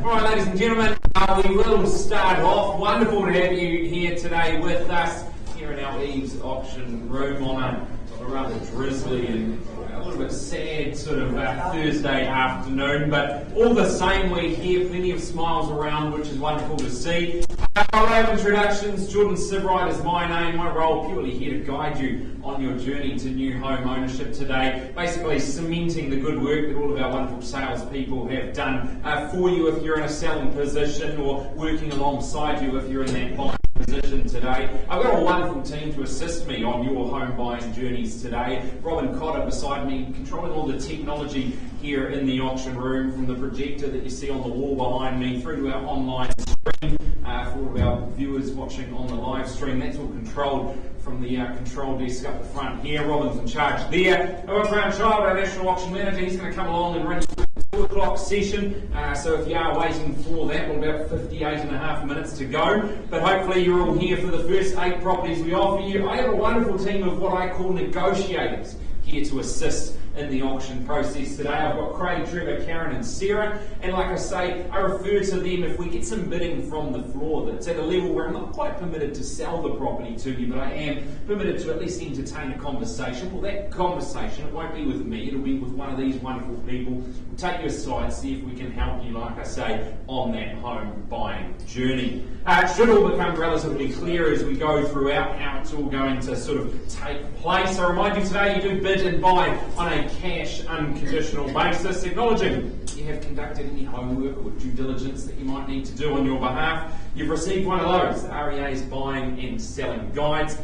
Alright, ladies and gentlemen, we will start off. Wonderful to have you here today with us here in our EVES auction room on a rather drizzly and a little bit sad sort of Thursday afternoon, but all the same we're here, plenty of smiles around, which is wonderful to see. By way of introductions, Jordan Sibright is my name. My role purely here to guide you on your journey to new home ownership today, basically cementing the good work that all of our wonderful salespeople have done for you if you're in a selling position, or working alongside you if you're in that buying position today. I've got a wonderful team to assist me on your home buying journeys today. Robin Cotter beside me, controlling all the technology here in the auction room, from the projector that you see on the wall behind me through to our online stream for all of our viewers watching on the live stream. That's all controlled from the control desk up the front here. Robin's in charge there. Our Brown Child, our national auction manager, he's going to come along and run you through the 2 o'clock session. So if you are waiting for that, we're about 58.5 minutes to go. But hopefully you're all here for the first 8 properties we offer you. I have a wonderful team of what I call negotiators here to assist in the auction process today. I've got Craig, Trevor, Karen and Sarah, and like I say, I refer to them if we get some bidding from the floor that's at a level where I'm not quite permitted to sell the property to you, but I am permitted to at least entertain a conversation. Well, that conversation, it won't be with me, it'll be with one of these wonderful people. We'll take you aside, see if we can help you, like I say, on that home buying journey. It should all become relatively clear as we go throughout how it's all going to sort of take place. I remind you today, you do bid and buy on a cash unconditional basis, acknowledging you have conducted any homework or due diligence that you might need to do on your behalf. You've received one of those, REA's buying and selling guides.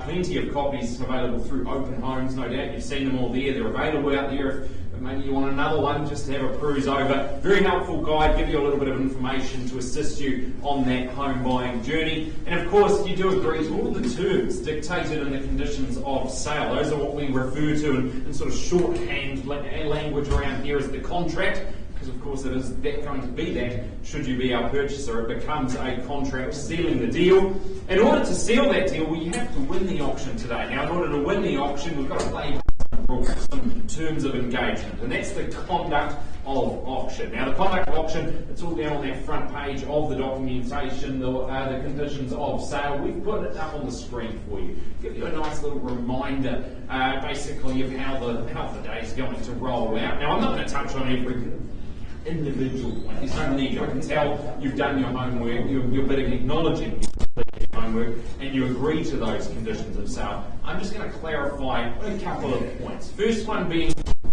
Plenty of copies available through Open Homes, no doubt you've seen them all there. They're available out there if maybe you want another one just to have a peruse over. Very helpful guide, give you a little bit of information to assist you on that home buying journey. And of course, you do agree to all the terms dictated in the conditions of sale. Those are what we refer to in sort of shorthand language around here as the contract, because of course it is going to be that, should you be our purchaser, it becomes a contract sealing the deal. In order to seal that deal, well, you have to win the auction today. Now, in order to win the auction, we've got to play some terms of engagement, and that's the conduct of auction. Now, the conduct of auction, it's all down on that front page of the documentation, the conditions of sale. We've put it up on the screen for you. Give you a nice little reminder, basically, of how the day is going to roll out. Now, I'm not going to touch on every individual point. There's no need. I can tell you've done your homework. You're bidding, acknowledging your homework, and you agree to those conditions of sale. I'm just going to clarify a couple of points. First one being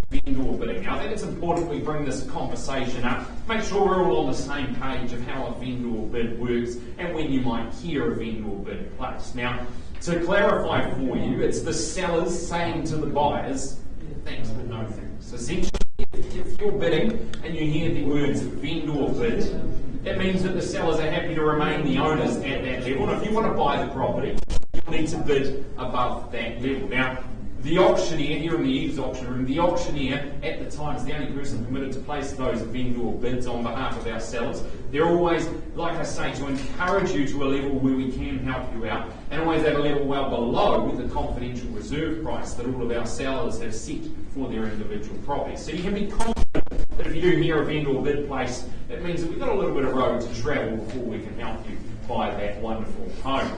vendor bidding. Now, I think it's important we bring this conversation up, make sure we're all on the same page of how a vendor bid works and when you might hear a vendor bid placed. Now, to clarify for you, it's the sellers saying to the buyers, thanks but no thanks. Essentially, if you're bidding and you hear the words vendor bid, that means that the sellers are happy to remain the owners at that level. And if you want to buy the property, you'll need to bid above that level. Now, the auctioneer, here in the EVES auction room, the auctioneer at the time is the only person permitted to place those vendor bids on behalf of our sellers. They're always, like I say, to encourage you to a level where we can help you out, and always at a level well below the confidential reserve price that all of our sellers have set for their individual properties. So you can be confident that if you do hear a vendor bid place, that means that we've got a little bit of road to travel before we can help you buy that wonderful home.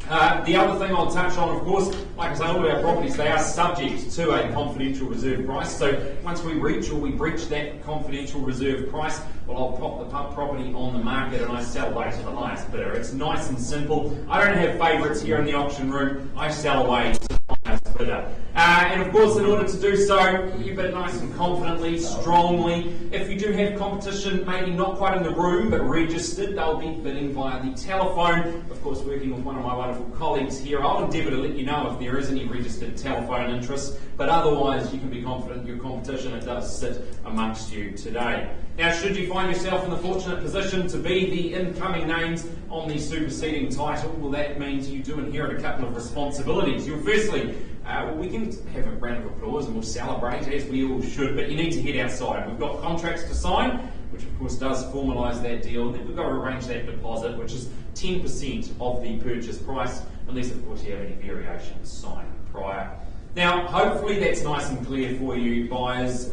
The other thing I'll touch on, of course, like I say, all of our properties, they are subject to a confidential reserve price. So once we reach or we breach that confidential reserve price, well, I'll pop the property on the market and I sell away to the highest bidder. It's nice and simple. I don't have favourites here in the auction room. I sell away to the highest bidder. And of course, in order to do so, you bid nice and confidently, strongly. If you do have competition, maybe not quite in the room, but registered, they'll be bidding via the telephone. Of course, working with one of my wonderful colleagues here, I'll endeavour to let you know if there is any registered telephone interest, but otherwise you can be confident your competition, it does sit amongst you today. Now, should you find yourself in the fortunate position to be the incoming names on the superseding title, well, that means you do inherit a couple of responsibilities. You'll firstly, we can have a round of applause and we'll celebrate, as we all should, but you need to head outside. We've got contracts to sign, which of course does formalise that deal, and then we've got to arrange that deposit, which is 10% of the purchase price, unless of course you have any variations signed prior. Now, hopefully that's nice and clear for you, buyers.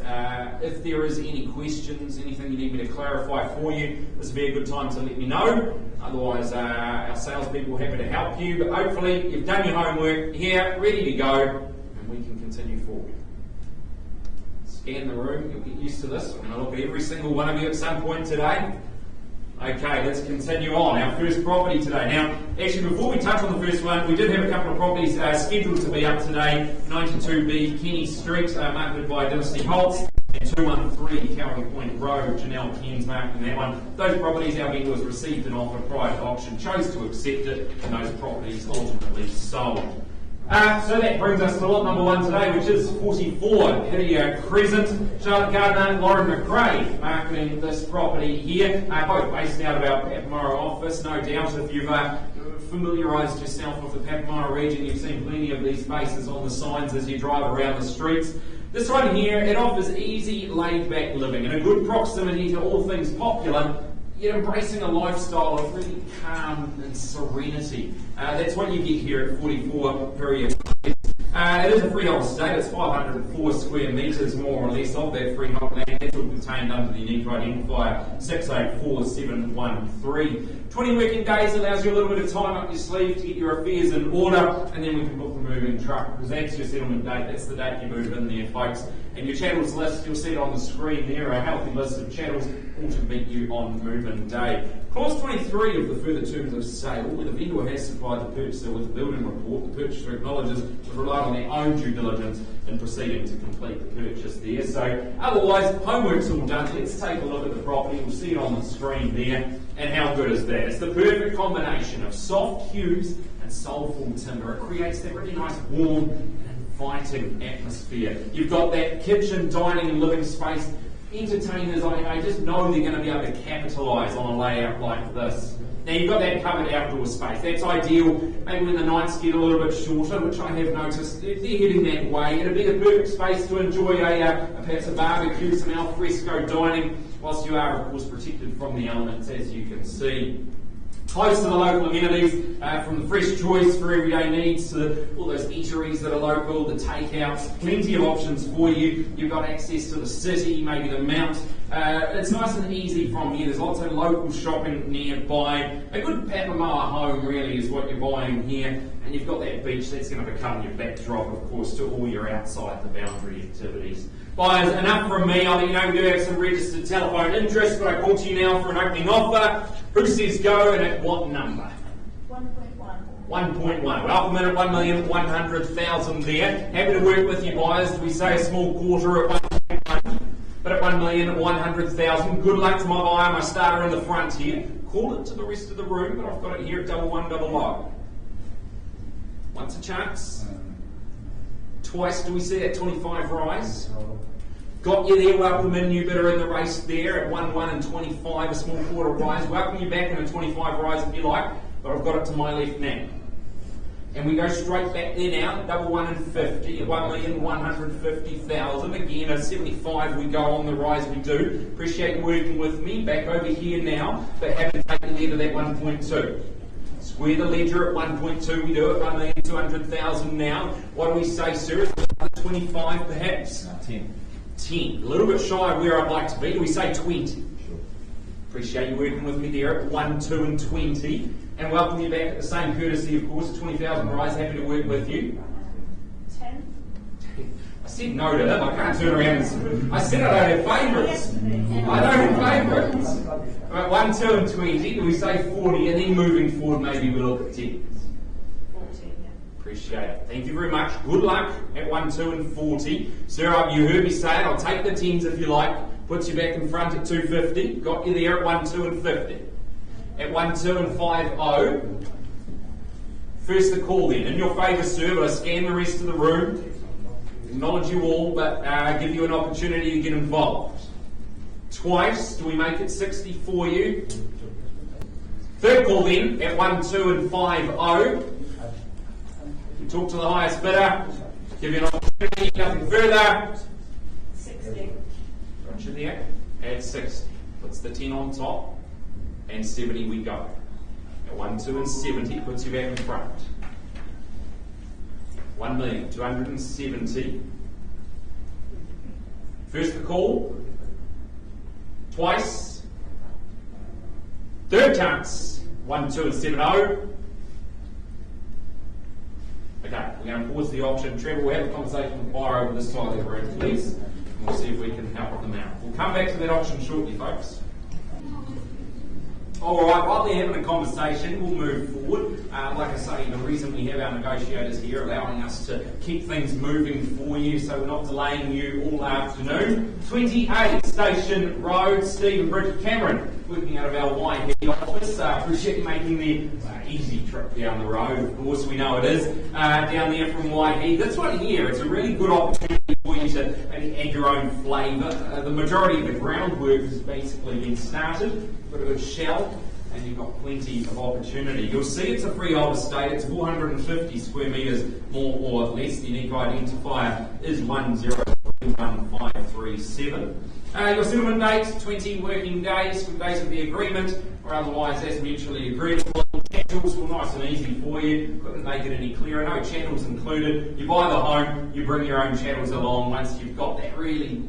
If there is any questions, anything you need me to clarify for you, this would be a good time to let me know. Otherwise, our salespeople are happy to help you. But hopefully you've done your homework here, ready to go, and we can continue forward. Scan the room, you'll get used to this. I'm going to look at every single one of you at some point today. Okay, let's continue on. Our first property today. Now, actually, before we touch on the first one, we did have a couple of properties scheduled to be up today. 92B Kenny Street, marketed by Dynasty Holtz, and 213 Cowley Point Road, Janelle Ken's marketing that one. Those properties, our vendor was received an offer prior to auction, chose to accept it, and those properties ultimately sold. So that brings us to lot number one today, which is 44 Hidia Crescent. Charlotte Gardner, Lauren McRae marketing this property here, both based out of our Papamoa office. No doubt if you've familiarised yourself with the Papamoa region, you've seen plenty of these faces on the signs as you drive around the streets. This one here, it offers easy, laid-back living and a good proximity to all things popular, yet embracing a lifestyle of really calm and serenity. That's what you get here at 44 Hidia. It is a freehold estate. It's 504 square metres, more or less, of that freehold land. That's all contained under the unique identifier 684713. 20 working days allows you a little bit of time up your sleeve to get your affairs in order, and then we can book the moving truck, because that's your settlement date. That's the date you move in there, folks. And your chattels list, you'll see it on the screen there, a healthy list of chattels, all to meet you on move-in day. Clause 23 of the further terms of sale, where the vendor has supplied the purchaser with a building report, the purchaser acknowledges to rely on their own due diligence in proceeding to complete the purchase there. So otherwise, homework's all done. Let's take a look at the property. We'll see it on the screen there. And how good is that? It's the perfect combination of soft hues and soulful timber. It creates that really nice warm and inviting atmosphere. You've got that kitchen, dining and living space. Entertainers, I just know they're going to be able to capitalise on a layout like this. Now you've got that covered outdoor space. That's ideal. Maybe when the nights get a little bit shorter, which I have noticed, if they're heading that way, it'll be the perfect space to enjoy perhaps a barbecue, some al fresco dining, whilst you are, of course, protected from the elements, as you can see. Close to the local amenities, from the fresh choice for everyday needs to all those eateries that are local, the takeouts, plenty of options for you. You've got access to the city, maybe the Mount. It's nice and easy from here. There's lots of local shopping nearby. A good Papamoa home really is what you're buying here. And you've got that beach that's going to become your backdrop, of course, to all your outside the boundary activities. Buyers, enough from me. I'll let you know we do have some registered telephone interest, but I call to you now for an opening offer. Who says go and at what number? 1.1. 1.1. We're up a minute, 1,100,000 there. Happy to work with you, buyers. We say a small quarter at 1.1, but at 1,100,000. Good luck to my buyer, my starter in the front here. Call it to the rest of the room, but I've got it here at 1100. Once a chance. Twice do we see that 25 rise? Got you there, welcome in, new bidder in the race there at 1, 1 and 25, a small quarter rise. Welcome you back in a 25 rise if you like, but I've got it to my left now. And we go straight back there now, 1 and 50, at 1,150,000. Again, at 75 we go on the rise we do. Appreciate you working with me. Back over here now, but happy to take you there to that 1.2. Square the ledger at 1.2, we do it, 1,200,000 now. What do we say, sir? 25 perhaps? 10. 10. A little bit shy of where I'd like to be. Do we say 20? Sure. Appreciate you working with me there at 1, 2 and 20. And welcome you back at the same courtesy, of course, at 20,000 rise. Happy to work with you. 10. I said no to him. I can't turn around and I said I don't have favourites. I don't have favourites. About 1, 2 and 20. Do we say 40? And then moving forward, maybe we'll look at 10. 40, yeah. Appreciate it. Thank you very much. Good luck at 1, 2 and 40. Sir, you heard me say it. I'll take the 10s if you like. Puts you back in front at 250. Got you there at 1, 2 and 50. At 1, 2 and 50. First the call then. In your favour, sir, but I scan the rest of the room. Acknowledge you all, but give you an opportunity to get involved. Twice. Do we make it 60 for you? Third call then at 1, 2 and 50. You talk to the highest bidder. Give you an opportunity. Nothing further. 60. Roger there. Add 60. Puts the 10 on top. And 70 we go. At 1, 2 and 70 puts you back in front. 1,270,000. First the call, twice, third chance, 1,270,000. Okay, we're going to pause the auction. Trevor, we'll have a conversation with the buyer over this side of the room, please, and we'll see if we can help them out. We'll come back to that auction shortly, folks. All right, while they're having a conversation, we'll move forward. Like I say, the reason we have our negotiators here allowing us to keep things moving for you so we're not delaying you all afternoon. 28 Station Road, Steve and Bridget Cameron, working out of our Waihi office. Appreciate you making the easy trip down the road. Of course, we know it is down there from Waihi. This one here, it's a really good opportunity for you to maybe add your own flavour. The majority of the groundwork has basically been started. Got a good shell, and you've got plenty of opportunity. You'll see it's a freehold estate. It's 450 square metres, more or less. The unique identifier is 1031537. Your settlement date, 20 working days from date of the agreement, or otherwise as mutually agreed upon. Channels were nice and easy for you. Couldn't make it any clearer. No channels included. You buy the home, you bring your own channels along once you've got that home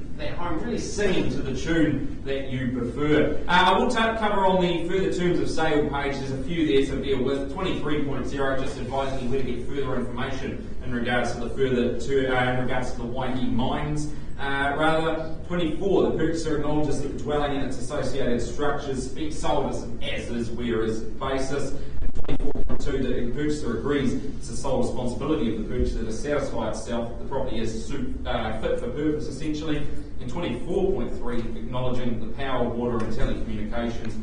really singing to the tune that you prefer. We'll cover on the further terms of sale page. There's a few there to deal with. 23.0 just advising you where to get further information in regards to the Waihi mines. 24, the purchaser acknowledges that the dwelling and its associated structures speak sold as is, where is basis. 24.2, the purchaser agrees it's the sole responsibility of the purchaser to satisfy itself that the property is fit for purpose, essentially. And 24.3, acknowledging the power, water and telecommunications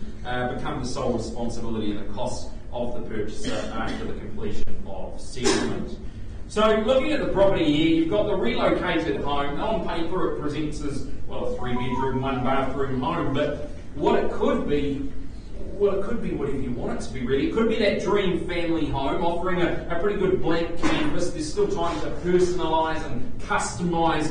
become the sole responsibility and the cost of the purchaser after the completion of settlement. So looking at the property here, you've got the relocated home. On paper it presents as, well, a 3-bedroom, 1-bathroom home, but what it could be, well, it could be whatever you want it to be, really. It could be that dream family home, offering a pretty good blank canvas. There's still time to personalise and customise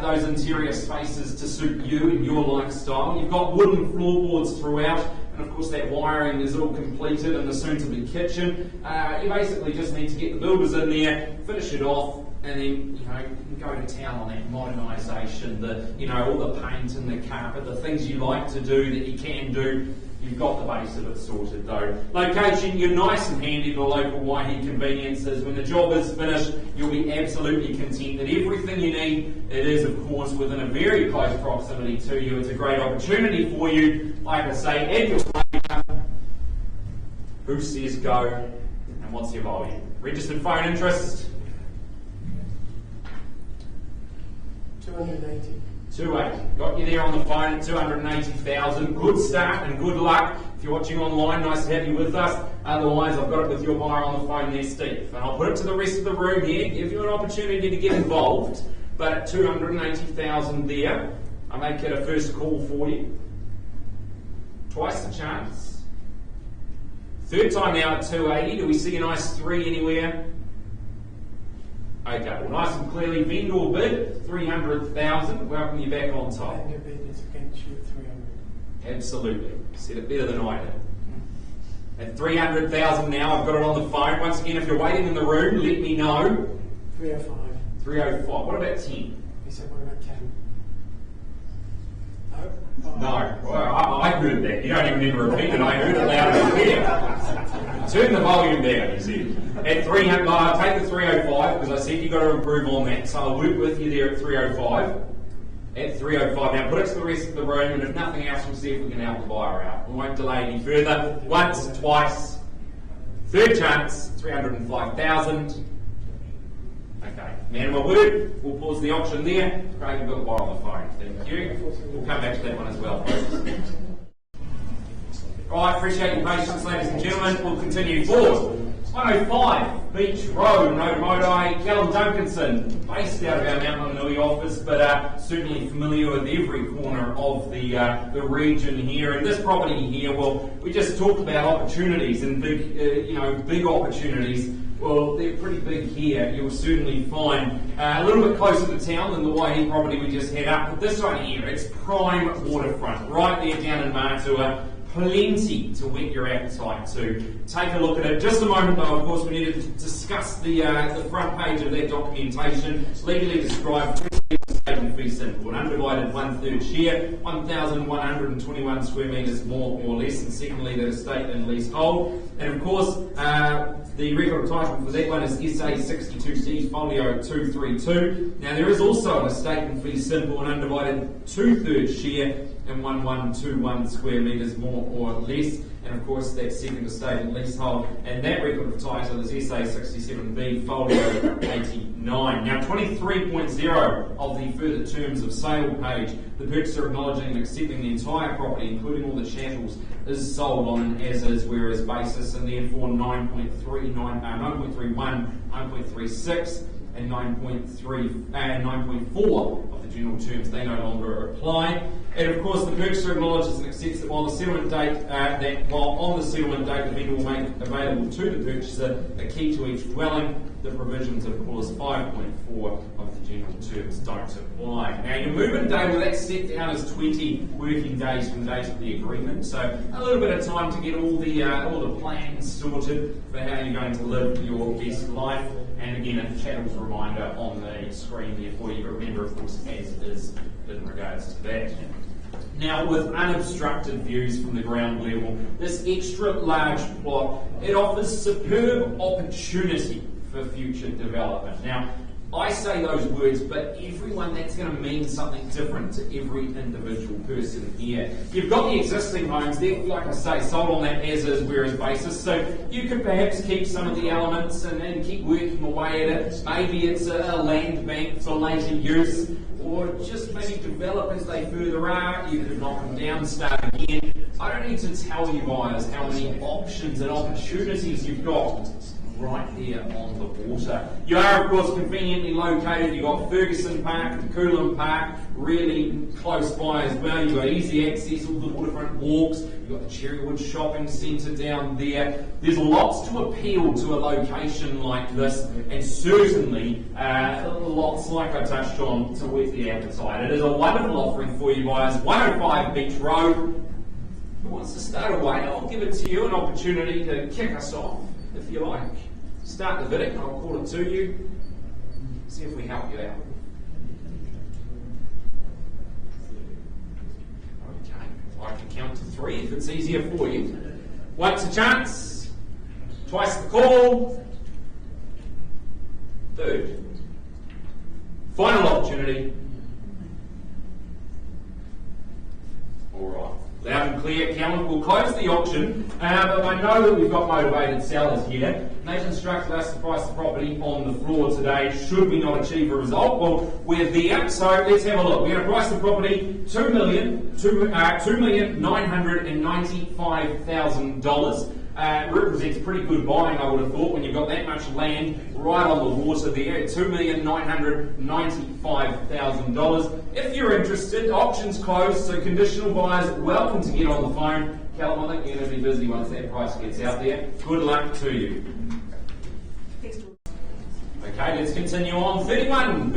those interior spaces to suit you and your lifestyle. You've got wooden floorboards throughout, and of course that wiring is all completed in the soon-to-be kitchen. You basically just need to get the builders in there, finish it off, and then you can go to town on that modernisation, all the paint and the carpet, the things you like to do that you can do. You've got the base of it sorted though. Location, you're nice and handy to local Waihi conveniences. When the job is finished, you'll be absolutely content that everything you need, it is of course within a very close proximity to you. It's a great opportunity for you. Like I say, add your flavour. Who says go? And what's your volume? Registered phone interest? 280. 280. Got you there on the phone at 280,000. Good start and good luck. If you're watching online, nice to have you with us. Otherwise, I've got it with your buyer on the phone there, Steve. And I'll put it to the rest of the room here, give you an opportunity to get involved. But at 280,000 there, I make it a first call for you. Twice the chance. Third time now at 280. Do we see a nice 3 anywhere? Okay, well, nice and clearly, vendor bid, 300,000. Welcome you back on top. Vendor bid is against you at 300. Absolutely. Said it better than I did. At 300,000 now, I've got it on the phone. Once again, if you're waiting in the room, let me know. 305. 305. What about 10? He said, what about 10? No. Well, I heard that. You don't even need to repeat it. I heard it loud and clear. Turn the volume down, you see. At 300, I'll take the 305 because I said you've got to improve on that. So I'll work with you there at 305. At 305. Now put it to the rest of the room, and if nothing else, we'll see if we can help the buyer out. We won't delay any further. Once, twice. Third chance, 305,000. Okay, man of my word, we'll pause the auction there. Craig, you've got the buyer on the phone. Thank you. We'll come back to that one as well. Right, appreciate your patience, ladies and gentlemen. We'll continue forward. 105 Beach Road, Notamodi, Callum Duncanson, based out of our Mount Maunganui office, but certainly familiar with every corner of the region here. And this property here, well, we just talked about opportunities and big opportunities. Well, they're pretty big here. You'll certainly find a little bit closer to town than the Waihi property we just had up. But this one here, it's prime waterfront, right there down in Matua. plenty to whet your appetite to. Take a look at it. Just a moment though, of course, we need to discuss the front page of that documentation. Legally described statement fee simple. An undivided 1/3 share, 1,121 square metres more or less, and secondly the estate and leasehold. And of course, the record of title for that one is SA 62C folio 232. Now there is also an estate and fee simple, an undivided 2/3 share and 1,121 square metres more or less. And of course that second estate and leasehold, and that record of title is SA 67B folio 89. Now 23.0 of the further terms of sale page, the purchaser acknowledging and accepting the entire property, including all the chattels, is sold on an as-is whereas basis, and therefore 9.31, 9.36 and 9.4 of the general terms, they no longer apply. And of course, the purchaser acknowledges and accepts that while on the settlement date, the vendor will make available to the purchaser a key to each dwelling. The provisions of clause 5.4 of the general terms don't apply. Now, your movement day, well, that's set down as 20 working days from the date of the agreement. So a little bit of time to get all the plans sorted for how you're going to live your best life. And again, a chattels reminder on the screen there for you, but remember, of course, as is in regards to that. Now, with unobstructed views from the ground level, this extra large plot, it offers superb opportunity for future development. Now, I say those words, but everyone, that's going to mean something different to every individual person here. You've got the existing homes, they're, like I say, sold on that as-is whereas basis, so you could perhaps keep some of the elements and keep working away at it. Maybe it's a land bank for later use, or just maybe develop as they further out. You could knock them down, start again. I don't need to tell you guys how many options and opportunities you've got right there on the water. You are, of course, conveniently located. You've got Ferguson Park and Coolum Park really close by as well. You've got easy access, all the waterfront walks. You've got the Cherrywood Shopping Centre down there. There's lots to appeal to a location like this, and certainly lots, like I touched on, to whet the appetite. It is a wonderful offering for you guys. 105 Beach Road. Who wants to start away? I'll give it to you, an opportunity to kick us off, if you like. Start the video, I'll call it to you. See if we help you out. Okay, I can count to 3 if it's easier for you. Once a chance, twice the call, third. Final opportunity. All right. Loud and clear, Callum. We'll close the auction, but I know that we've got motivated sellers here. They've instructed us to price the property on the floor today, should we not achieve a result. Well, we're there, so let's have a look. We're going to price the property $2,995,000. Represents pretty good buying, I would have thought, when you've got that much land right on the water there. $2,995,000. If you're interested, auction's closed, so conditional buyers welcome to get on the phone. Callum, I think you're going to be busy once that price gets out there. Good luck to you. Okay, let's continue on. 31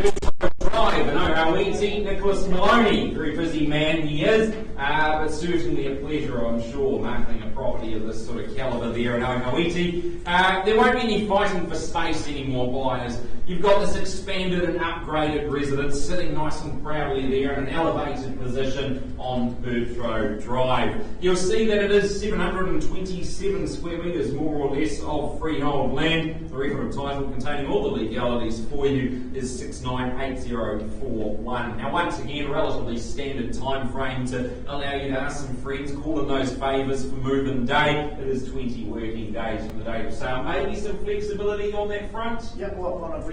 Drive, and Oawiti, Nicholas Maloney. Very busy man he is, but certainly a pleasure, I'm sure, marketing a property of this sort of calibre there in Oawiti. There won't be any fighting for space anymore, buyers. You've got this expanded and upgraded residence sitting nice and proudly there in an elevated position on Berthrow Drive. You'll see that it is 727 square metres, more or less, of freehold land. The record of title containing all the legalities for you is 698041. Now, once again, relatively standard time frame to allow you to ask some friends, call in those favours for move-in day. It is 20 working days from the date of sale. Maybe some flexibility on that front? Yeah, well, on agreement.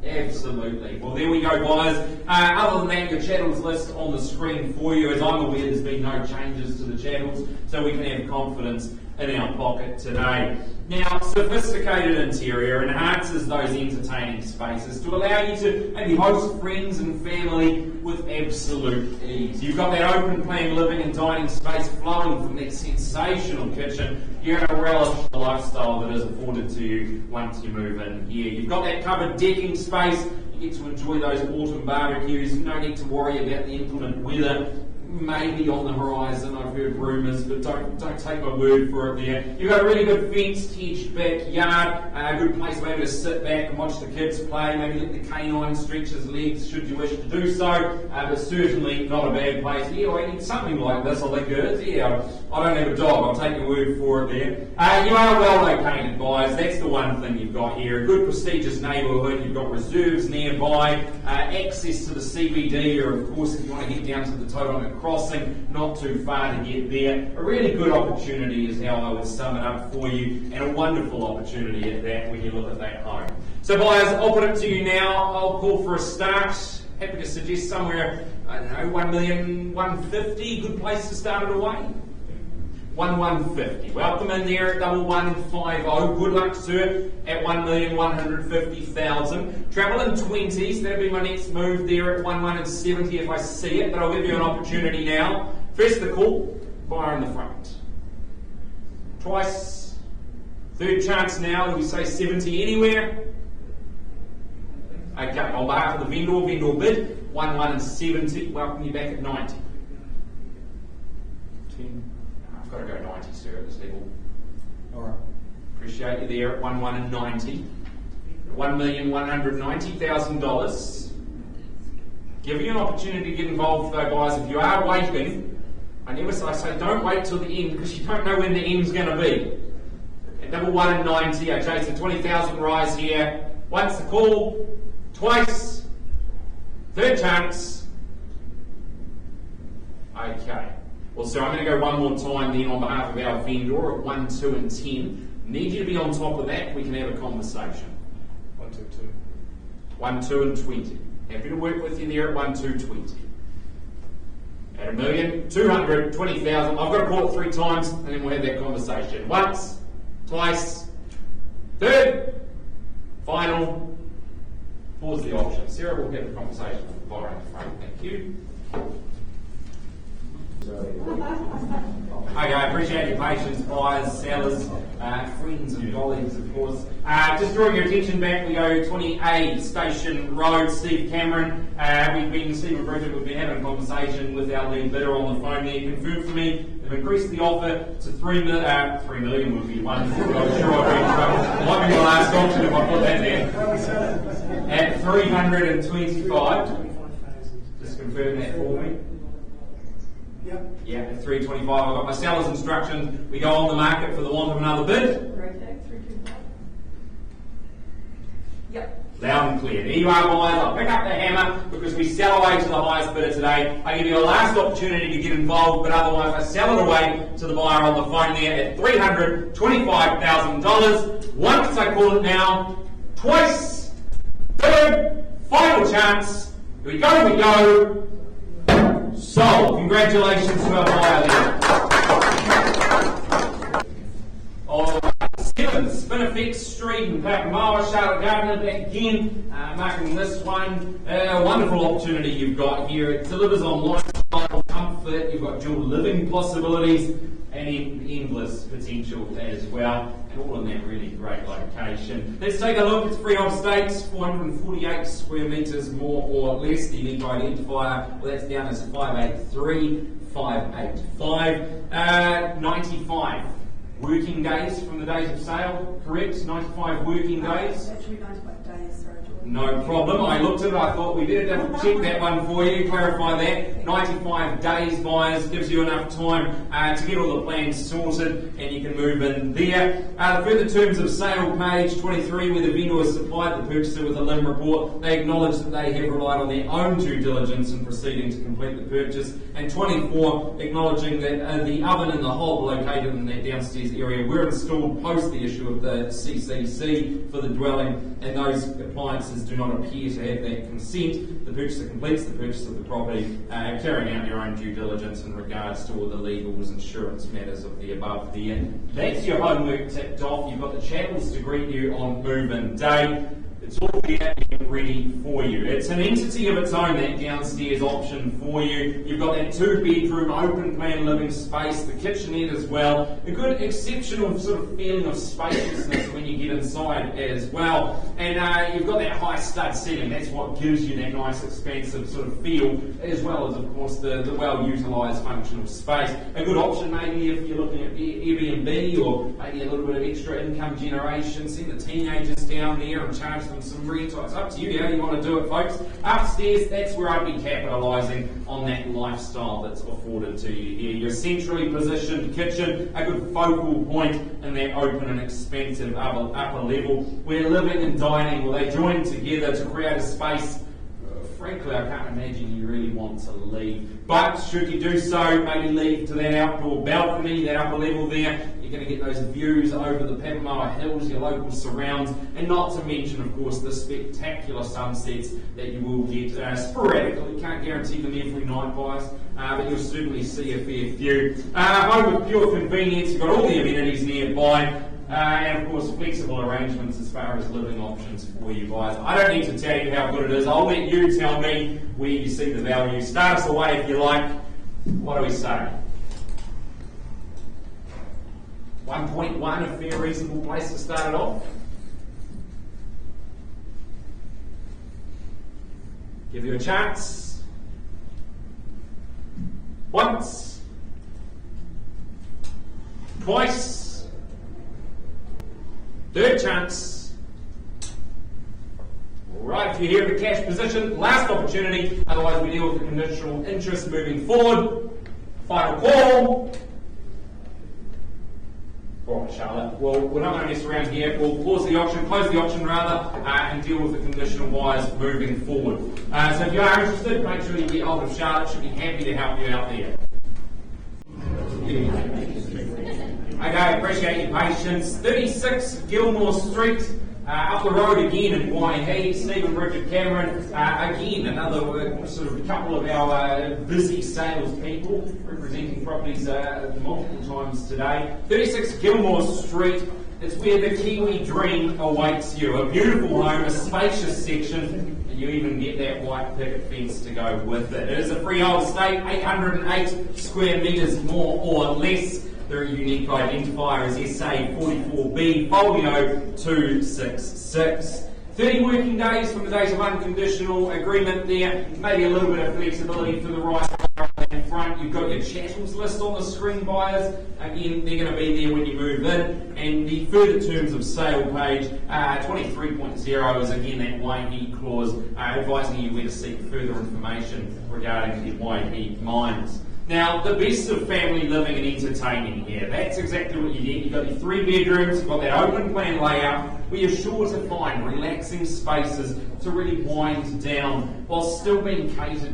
Absolutely. Well, there we go, guys. Other than that, your chattels list on the screen for you. As I'm aware, there's been no changes to the chattels, so we can have confidence in our pocket today. Now, sophisticated interior enhances those entertaining spaces to allow you to maybe host friends and family with absolute ease. You've got that open plan living and dining space flowing from that sensational kitchen. You're going to relish the lifestyle that is afforded to you once you move in here. You've got that covered decking space. You get to enjoy those autumn barbecues. No need to worry about the inclement weather. maybe on the horizon. I've heard rumours, but don't take my word for it there. You've got a really good fenced, hedged backyard, a good place maybe to sit back and watch the kids play, maybe let the canine stretch his legs should you wish to do so, but certainly not a bad place. Yeah, I need something like this, I think it is. Yeah, I don't have a dog, I'll take your word for it there. You are well located, guys, that's the one thing you've got here. A good prestigious neighbourhood, you've got reserves nearby, access to the CBD, or of course if you want to get down to the Tauranga crossing, not too far to get there. A really good opportunity is how I would sum it up for you, and a wonderful opportunity at that when you look at that home. So buyers, I'll put it to you now. I'll call for a start. Happy to suggest somewhere, I don't know, 1,150,000, good place to start it away. 1,150,000. Welcome in there at 1150. Good luck to it at 1,150,000. Travel in 20s. That'll be my next move there at 1,170 if I see it. But I'll give you an opportunity now. First the call. Buyer in the front. Twice. Third chance now. Do we say 70 anywhere? Okay. On behalf of the vendor bid 1,170. Welcome you back at 90. 10. I've got to go 90, sir, at this level. Alright. Appreciate you there at 1,190. $1,190,000. Give you an opportunity to get involved though, guys. If you are waiting, I say don't wait till the end because you don't know when the end's going to be. At 1,190, okay, so 20,000 rise here. Once the call, twice, third chance. Okay. Well, sir, I'm going to go one more time then on behalf of our vendor at 1, 2 and 10. Need you to be on top of that. We can have a conversation. 1, 2, 2. 1, 2 and 20. Happy to work with you there at 1, 2, 20. At 1,220,000. I've got to call it 3 times and then we'll have that conversation. Once, twice, third, final. Pause the auction. Sarah will have a conversation with the buyer in the front. Thank you. Okay, I appreciate your patience, buyers, sellers, friends and colleagues, of course. Just drawing your attention back, we go 20A Station Road, Steve Cameron. Stephen Bridget, we've been having a conversation with our lead bidder on the phone there. Confirmed for me, they've increased the offer to 3 million would be wonderful, but I'm sure I'll be in trouble. Might be my last option if I put that there. At 325. Just confirm that for me. Yep. Yeah, at 325. I've got my seller's instructions. We go on the market for the want of another bid. Okay, 325. Yep. Loud and clear. There you are, buyers. I'll pick up the hammer because we sell away to the highest bidder today. I give you a last opportunity to get involved, but otherwise I sell it away to the buyer on the phone there at $325,000. Once I call it now, twice, third, final chance. Here we go, Sold. Congratulations to our buyer there. All right, 7, Spinifex Street in Papamoa, Charlotte Gardner back again, marking this one. A wonderful opportunity you've got here. It delivers on lifestyle comfort, you've got dual living possibilities and endless potential as well, and all in that really great location. Let's take a look. It's freehold estates, 448 square metres more or less. The unique identifier, well, that's down as 583,585. 95 working days from the days of sale, correct? 95 working days. Actually 95 days, sorry, George. No problem. I looked at it, I thought we better double check that one for you, clarify that. 95 days, buyers, gives you enough time to get all the plans sorted and you can move in there. The further terms of sale, page 23, where the vendor has supplied the purchaser with a LIM report, they acknowledge that they have relied on their own due diligence in proceeding to complete the purchase. And 24, acknowledging that the oven and the hob located in that downstairs area were installed post the issue of the CCC for the dwelling, and those appliances do not appear to have that consent. The purchaser completes the purchase of the property, carrying out your own due diligence in regards to all the legals, insurance matters of the above there. That's your homework ticked off. You've got the channels to greet you on move-in day. It's all there. ready for you. It's an entity of its own, that downstairs option for you. You've got that 2-bedroom open plan living space, the kitchenette as well, a good exceptional sort of feeling of spaciousness when you get inside as well, and you've got that high stud ceiling. That's what gives you that nice expansive sort of feel, as well as of course the well utilised functional space. A good option maybe if you're looking at Airbnb or maybe a little bit of extra income generation, send the teenagers down there and charge them some rent. It's up to you how you want to do it, folks. Upstairs, that's where I'd be capitalising on that lifestyle that's afforded to you here. Your centrally positioned kitchen, a good focal point in that open and expansive upper level, where living and dining, well, they join together to create a space. Frankly, I can't imagine you really want to leave. But should you do so, maybe leave to that outdoor balcony, that upper level there. You're going to get those views over the Papamoa Hills, your local surrounds, and not to mention, of course, the spectacular sunsets that you will get sporadically. You can't guarantee them every night, guys, but you'll certainly see a fair few. Home with pure convenience, you've got all the amenities nearby. And of course, flexible arrangements as far as living options for you guys. I don't need to tell you how good it is. I'll let you tell me where you see the value. Start us away if you like. What do we say? 1.1, a fair, reasonable place to start it off. Give you a chance. Once. Twice. Third chance. Alright, if you hear the cash position, last opportunity, otherwise we deal with the conditional interest moving forward. Final call. Alright, Charlotte, well, we're not going to mess around here. We'll close the auction rather, and deal with the conditional wires moving forward. So if you are interested, make sure you get hold of Charlotte. She'll be happy to help you out there. Okay, appreciate your patience. 36 Gilmore Street, up the road again in Waihi. Stephen Richard Cameron, again another sort of couple of our busy salespeople representing properties multiple times today. 36 Gilmore Street, it's where the Kiwi dream awaits you. A beautiful home, a spacious section, and you even get that white picket fence to go with it. It is a freehold estate, 808 square metres more or less. Very unique identifier is SA 44B Folio 266. 30 working days from the date of unconditional agreement there. Maybe a little bit of flexibility for the right and front. You've got your chattels list on the screen, buyers. Again, they're going to be there when you move in. And the further terms of sale page, 23.0 is again that Waihi clause advising you where to seek further information regarding the Waihi mines. Now, the best of family living and entertaining here. That's exactly what you get. You've got your 3 bedrooms, you've got that open plan layout where you're sure to find relaxing spaces to really wind down while still being catered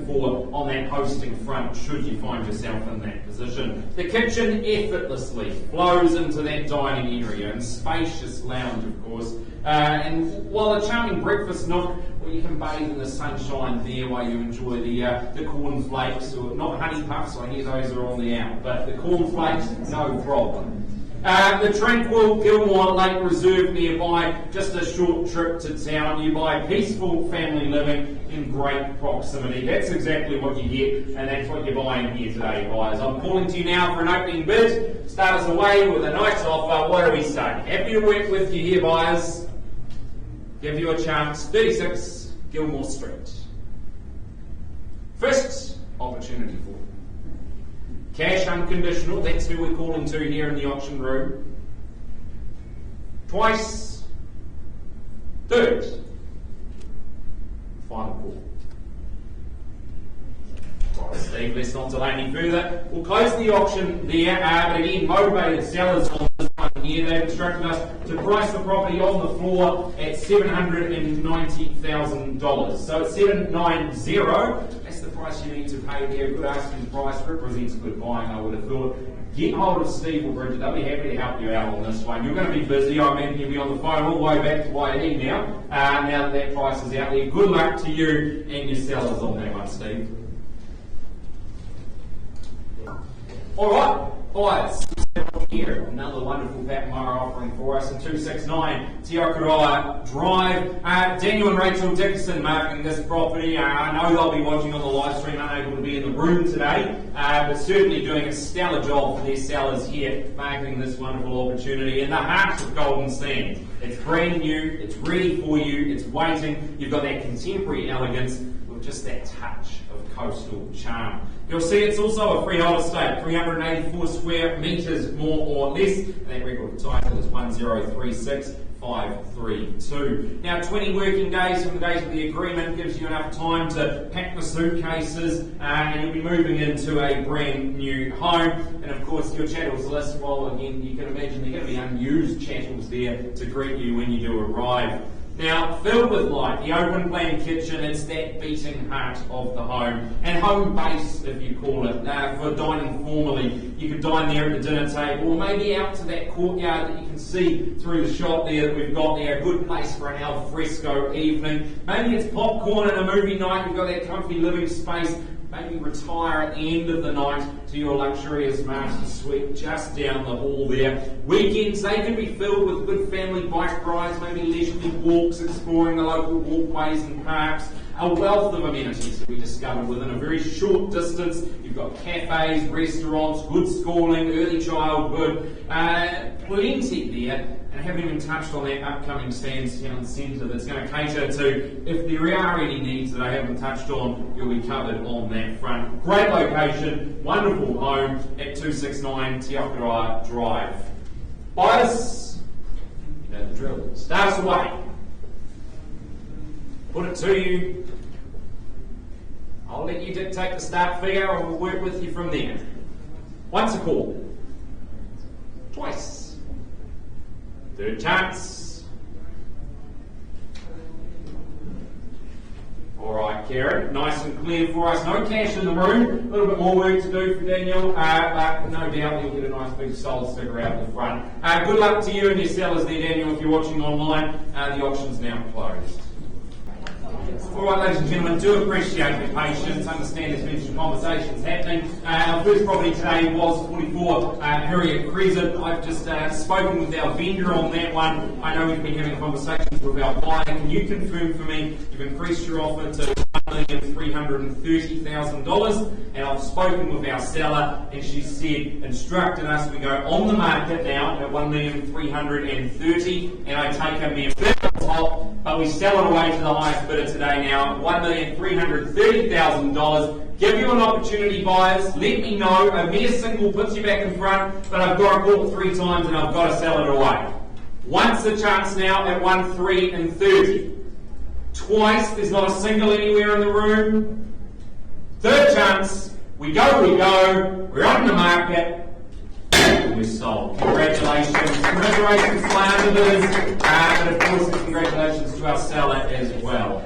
for on that hosting front should you find yourself in that position. The kitchen effortlessly flows into that dining area and spacious lounge, of course. And while a charming breakfast nook, well, you can bathe in the sunshine there while you enjoy the cornflakes, or not honey puffs, I hear those are on the out, but the cornflakes, no problem. The tranquil Gilmore Lake Reserve nearby, just a short trip to town. You buy peaceful family living in great proximity. That's exactly what you get, and that's what you're buying here today, buyers. I'm calling to you now for an opening bid. Start us away with a nice offer. What do we say? Happy to work with you here, buyers. Give you a chance. 36 Gilmore Street. First opportunity for you. Cash unconditional, that's who we're calling to here in the auction room. Twice. Third. Final call. Right, Steve, let's not delay any further. We'll close the auction there, but again, motivated sellers on this one here. They've instructed us to price the property on the floor at $790,000. So it's $790. That's the price you need to pay there. Good asking price, represents good buying, I would have thought. Get hold of Steve or Bridget, they'll be happy to help you out on this one. You're going to be busy, I mean, you'll be on the phone all the way back to Waihi now, now that price is out there. Good luck to you and your sellers on that one, Steve. Alright, buyers, here, another wonderful Patmara offering for us in 269 Te Akarawa Drive. Daniel and Rachel Dickinson marketing this property. I know they'll be watching on the live stream, unable to be in the room today, but certainly doing a stellar job for their sellers here, marketing this wonderful opportunity in the heart of Golden Sand. It's brand new, it's ready for you, it's waiting. You've got that contemporary elegance with just that touch of coastal charm. You'll see it's also a freehold estate, 384 square metres more or less, and that record title is 1036532. Now 20 working days from the date of the agreement gives you enough time to pack the suitcases and you'll be moving into a brand new home. And of course your chattels list, well again you can imagine there are going to be unused chattels there to greet you when you do arrive. Now, filled with light, the open plan kitchen, it's that beating heart of the home, and home base, if you call it, for dining formally. You could dine there at the dinner table, or maybe out to that courtyard that you can see through the shop there that we've got there, a good place for an al fresco evening. Maybe it's popcorn and a movie night, you've got that comfy living space. Maybe retire at the end of the night to your luxurious master suite just down the hall there. Weekends, they can be filled with good family bike rides, maybe leisurely walks, exploring the local walkways and parks. A wealth of amenities that we discovered within a very short distance. You've got cafes, restaurants, good schooling, early childhood, plenty there. And I haven't even touched on that upcoming Sandstown Centre that's going to cater to, if there are any needs that I haven't touched on, you'll be covered on that front. Great location, wonderful home at 269 Te Akarawa Drive. Buyers, you know the drill. Start us away. Put it to you. I'll let you dictate the start figure and we'll work with you from there. Once a call. Twice. Third chance. Alright, Karen, nice and clear for us. No cash in the room. A little bit more work to do for Daniel, but no doubt you'll get a nice big soul sticker out the front. Good luck to you and your sellers there, Daniel, if you're watching online. The auction's now closed. Alright, ladies and gentlemen, do appreciate your patience. Understand there's been some conversations happening. Our first property today was 44 Harriet Crescent. I've just spoken with our vendor on that one. I know we've been having conversations with our buyer. Can you confirm for me you've increased your offer to $1,330,000? And I've spoken with our seller and she said, instructed us, we go on the market now at $1,330,000 and I take a mere bit on top, but we sell it away to the highest bidder today now, $1,330,000. Give you an opportunity, buyers. Let me know. A mere single puts you back in front, but I've got to call it 3 times and I've got to sell it away. Once a chance now at $1,330,000. Twice, there's not a single anywhere in the room. Third chance, we go, we're on the market, and we're sold. Congratulations. Congratulations to our underbidders, but of course, congratulations to our seller as well.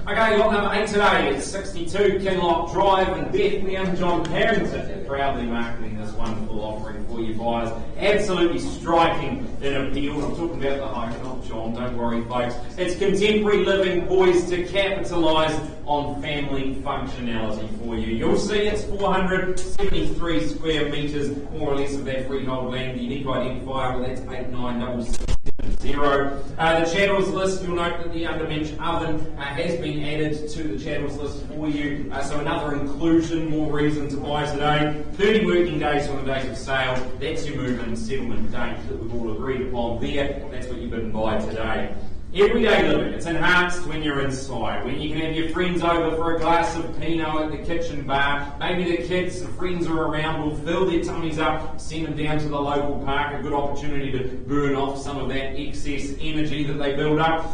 Okay, lot number 8 today is 62 Kinloch Drive in Bethlehem. John Carrington proudly marketing this wonderful offering for you buyers. Absolutely striking in appeal. I'm talking about the home, not John, don't worry folks. It's contemporary living poised to capitalise on family functionality for you. You'll see it's 473 square metres, more or less of that freehold land. The unique identifier, well that's 89670. The chattels list, you'll note that the underbench oven has been added to the chattels list for you, so another inclusion, more reason to buy today. 30 working days from the date of sale, that's your move and settlement date that we've all agreed upon there, that's what you bid and buy today. Everyday living, it's enhanced when you're inside, when you can have your friends over for a glass of Pinot at the kitchen bar, maybe the kids and friends are around, will fill their tummies up, send them down to the local park, a good opportunity to burn off some of that excess energy that they build up.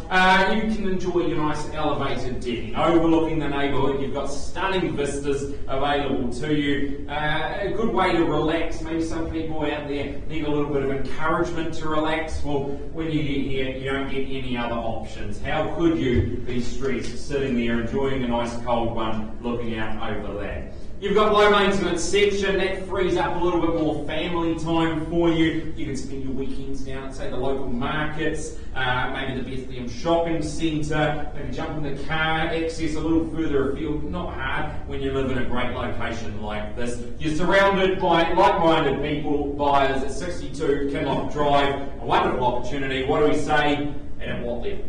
You can enjoy your nice elevated decking, overlooking the neighbourhood, you've got stunning vistas available to you, a good way to relax. Maybe some people out there need a little bit of encouragement to relax. Well, when you get here, you don't get any other options. How could you be stressed sitting there enjoying a nice cold one looking out over that? You've got low maintenance section, that frees up a little bit more family time for you. You can spend your weekends down at, say, the local markets, maybe the Bethlehem shopping centre, maybe jump in the car, access a little further afield. Not hard when you live in a great location like this. You're surrounded by like-minded people, buyers at 62 Kinloch Drive. A wonderful opportunity. What do we say, and at what level?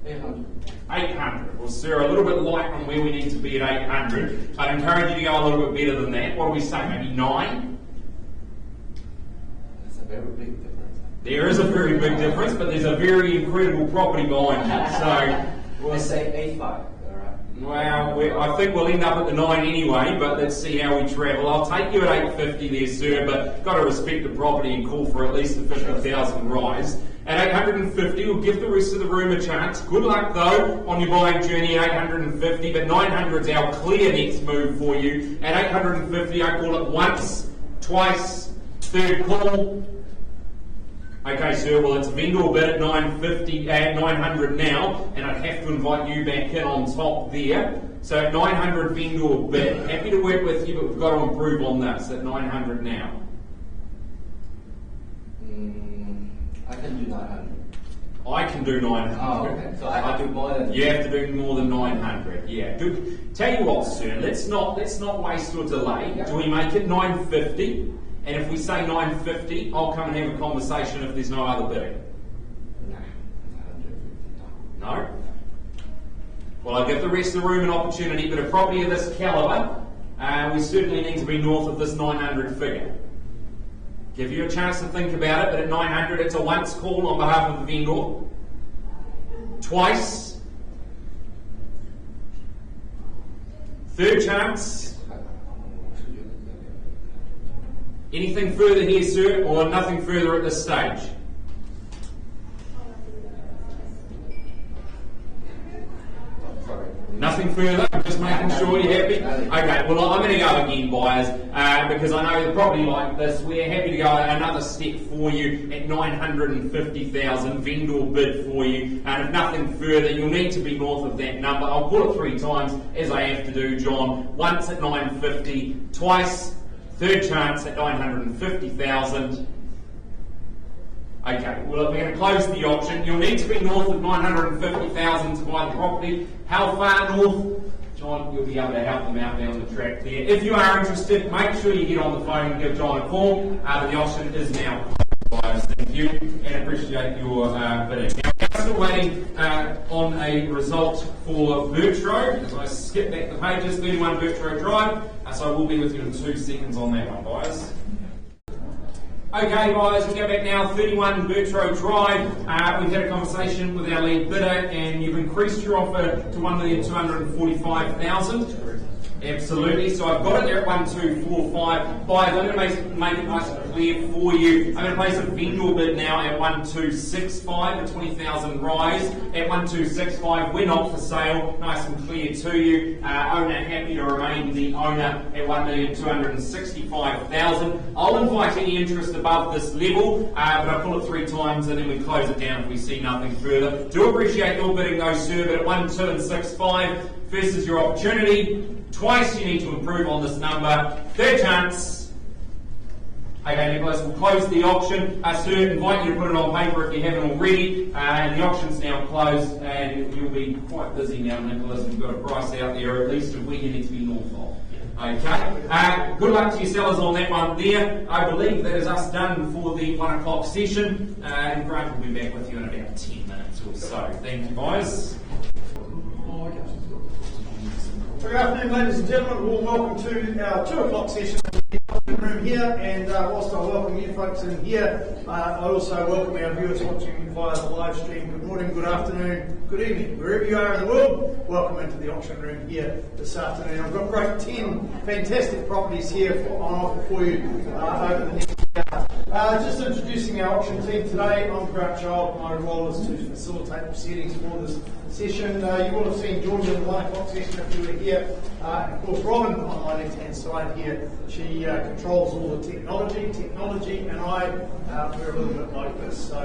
800. 800. Well, sir, a little bit light on where we need to be at 800. I'd encourage you to go a little bit better than that. What do we say, maybe 9? That's a very big difference. There is a very big difference, but there's a very incredible property behind you. So, Let's say 85. well, I think we'll end up at the 9 anyway, but let's see how we travel. I'll take you at 850 there, sir, but got to respect the property and call for at least a 50,000 rise. At 850, we'll give the rest of the room a chance. Good luck, though, on your buying journey at 850, but 900 is our clear next move for you. At 850, I call it once, twice, third call. Okay, sir, well, it's vendor bid at 900 now, and I'd have to invite you back in on top there. So at 900 vendor bid, happy to work with you, but we've got to improve on this at 900 now. I can do 900. I can do 900. Oh, okay. So I have to do more than... You have to do more than 900, yeah. Good. Tell you what, sir, let's not waste or delay. Yeah. Do we make it 950? And if we say 950, I'll come and have a conversation if there's no other bidding. Nah, 150. No? Well, I'll give the rest of the room an opportunity, but a property of this calibre, we certainly need to be north of this 900 figure. Give you a chance to think about it, but at 900 it's a once call on behalf of the vendor. Twice. Third chance. Anything further here, sir, or nothing further at this stage? Nothing further? I'm just making sure you're happy? Okay, well, I'm going to go again, buyers, because I know the property like this, we're happy to go another step for you at 950,000, vendor bid for you, and if nothing further, you'll need to be north of that number. I'll call it 3 times, as I have to do, John. Once at 950, twice, third chance at 950,000. Okay, well, if we're going to close the auction, you'll need to be north of 950,000 to buy the property. How far north? John, you'll be able to help them out down the track there. If you are interested, make sure you get on the phone and give John a call. The auction is now closed. Thank you, and appreciate your bidding. Now, we're still waiting on a result for Birch Road. As I skip back the pages, 31 Birch Road Drive. So I will be with you in 2 seconds on that one, guys. Okay, guys, we'll go back now. 31 Birch Road Drive. We've had a conversation with our lead bidder, and you've increased your offer to 1,245,000. Absolutely. So I've got it there at 1,245. Buyers, I'm going to make it nice and clear for you. I'm going to place a vendor bid now at 1,265, a 20,000 rise. At 1,265, we're not for sale. Nice and clear to you. Owner happy to remain the owner at 1,265,000. I'll invite any interest above this level, but I pull it 3 times and then we close it down if we see nothing further. Do appreciate your bidding though, sir, but at 1,265, first is your opportunity. Twice you need to improve on this number. Third chance. Okay, Nicholas, we'll close the auction. Sir, invite you to put it on paper if you haven't already. And the auction's now closed, and you'll be quite busy now, Nicholas. We've got a price out there, at least of where you need to be north of. Okay. Good luck to your sellers on that one there. I believe that is us done for the 1 o'clock session. And Grant will be back with you in about 10 minutes or so. Thank you, guys. Good afternoon, ladies and gentlemen. Well, welcome to our 2 o'clock session in the auction room here. And whilst I welcome you folks in here, I also welcome our viewers watching via the live stream. Good morning, good afternoon, good evening, wherever you are in the world. Welcome into the auction room here this afternoon. I've got great 10 fantastic properties here on offer for you over the next hour. Just introducing our auction team today. I'm Grant Child. My role is to facilitate proceedings for this session. You will have seen Georgia in the 1 o'clock session if you were here. And of course, Robin on my left-hand side here, she controls all the technology, and we're a little bit like this. So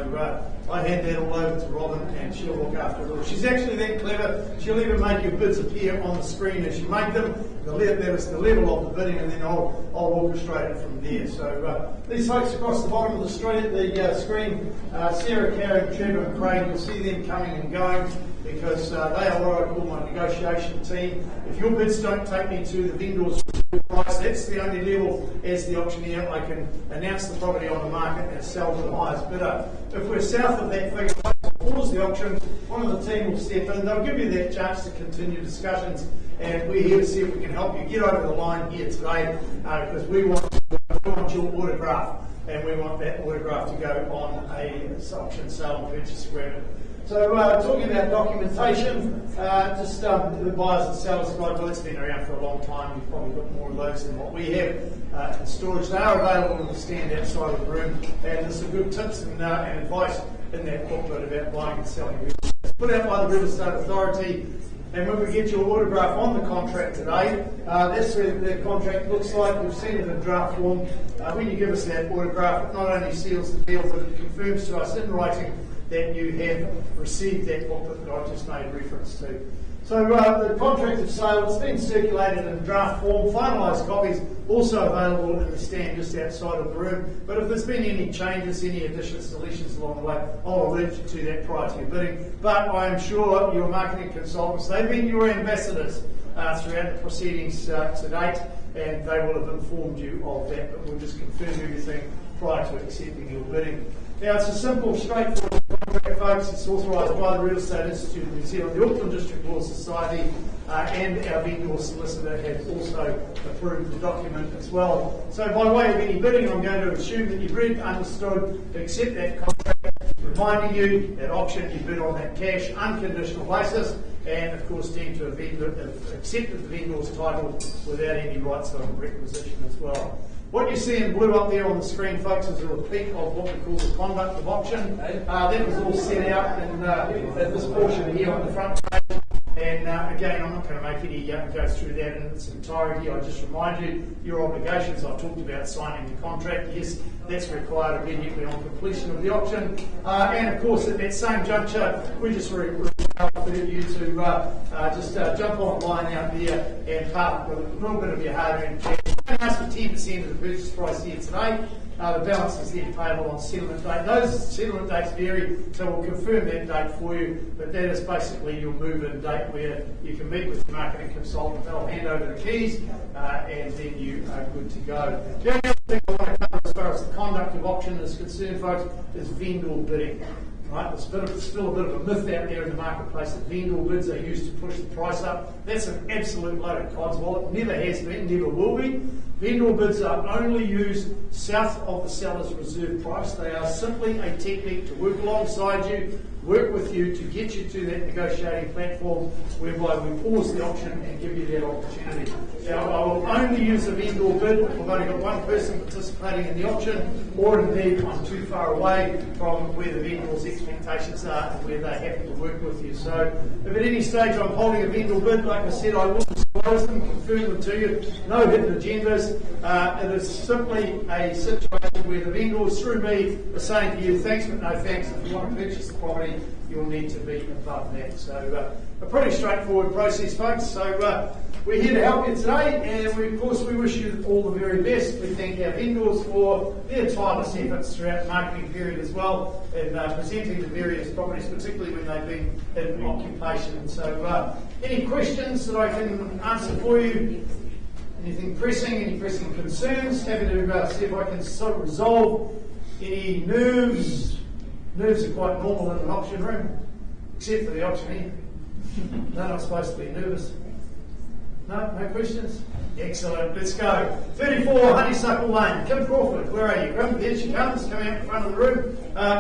I hand that all over to Robin, and she'll look after it all. She's actually that clever. She'll even make your bids appear on the screen as you make them. That is the level of the bidding, and then I'll orchestrate it from there. So these folks across the bottom of the screen, Sarah, Karen, Trevor, and Craig, you'll see them coming and going, because they are what I call my negotiation team. If your bids don't take me to the vendor's price, that's the only level as the auctioneer I can announce the property on the market and sell to the highest bidder. If we're south of that figure, we'll pause the auction, one of the team will step in, they'll give you that chance to continue discussions, and we're here to see if we can help you get over the line here today, because we want your autograph, and we want that autograph to go on a auction sale and purchase agreement. So talking about documentation, the buyers and sellers guide, well, it's been around for a long time. You've probably got more of those than what we have in storage. They are available on the stand outside of the room, and there's some good tips and advice in that booklet about buying and selling real estate. It's put out by the Real Estate Authority, and when we get your autograph on the contract today, that's what the contract looks like. We've seen it in draft form. When you give us that autograph, it not only seals the deal, but it confirms to us in writing that you have received that booklet that I just made reference to. So the contract of sale, it's been circulated in draft form. Finalised copies also available in the stand just outside of the room. But if there's been any changes, any additions, deletions along the way, I'll alert you to that prior to your bidding. But I am sure your marketing consultants, they've been your ambassadors throughout the proceedings to date, and they will have informed you of that. But we'll just confirm everything prior to accepting your bidding. Now, it's a simple, straightforward contract, folks. It's authorised by the Real Estate Institute of New Zealand, the Auckland District Law Society, and our vendor solicitor have also approved the document as well. So by way of any bidding, I'm going to assume that you've read, understood, accept that contract, reminding you at auction you bid on that cash, unconditional basis, and of course deemed to have accepted the vendor's title without any rights of requisition as well. What you see in blue up there on the screen, folks, is a repeat of what we call the conduct of auction. That was all set out in this portion here on the front page. And again, I'm not going to make any go through that in its entirety. I just remind you, your obligations. I've talked about signing the contract. Yes, that's required immediately on completion of the auction. And of course, at that same juncture, we just require you to just jump online out there and part with a little bit of your hard-earned cash. Don't ask for 10% of the purchase price here today. The balance is then payable on settlement date. Those settlement dates vary, so we'll confirm that date for you, but that is basically your move-in date where you can meet with the marketing consultant, they'll hand over the keys, and then you are good to go. The only other thing I want to cover as far as the conduct of auction is concerned, folks, is vendor bidding. Right, there's still a bit of a myth out there in the marketplace that vendor bids are used to push the price up. That's an absolute load of codswallop. Never has been, never will be. Vendor bids are only used south of the seller's reserve price. They are simply a technique to work alongside you, work with you to get you to that negotiating platform whereby we pause the auction and give you that opportunity. Now, I will only use a vendor bid if I've only got one person participating in the auction, or indeed I'm too far away from where the vendor's expectations are and where they're happy to work with you. So if at any stage I'm holding a vendor bid, like I said, I will disclose them, confirm them to you, no hidden agendas. It is simply a situation where the vendors, through me, are saying to you, thanks but no thanks. If you want to purchase the property, you'll need to be above that. So a pretty straightforward process, folks. So we're here to help you today, and we, of course, we wish you all the very best. We thank our vendors for their tireless efforts throughout the marketing period as well, and presenting the various properties, particularly when they've been in occupation. So any questions that I can answer for you? Anything pressing, any pressing concerns? Happy to see if I can sort of resolve any nerves. Nerves are quite normal in an auction room, except for the auctioneer. They're not supposed to be nervous. No questions? Excellent, let's go. 34 Honeysuckle Lane. Kim Crawford, where are you? Kim, here she comes, coming out the front of the room.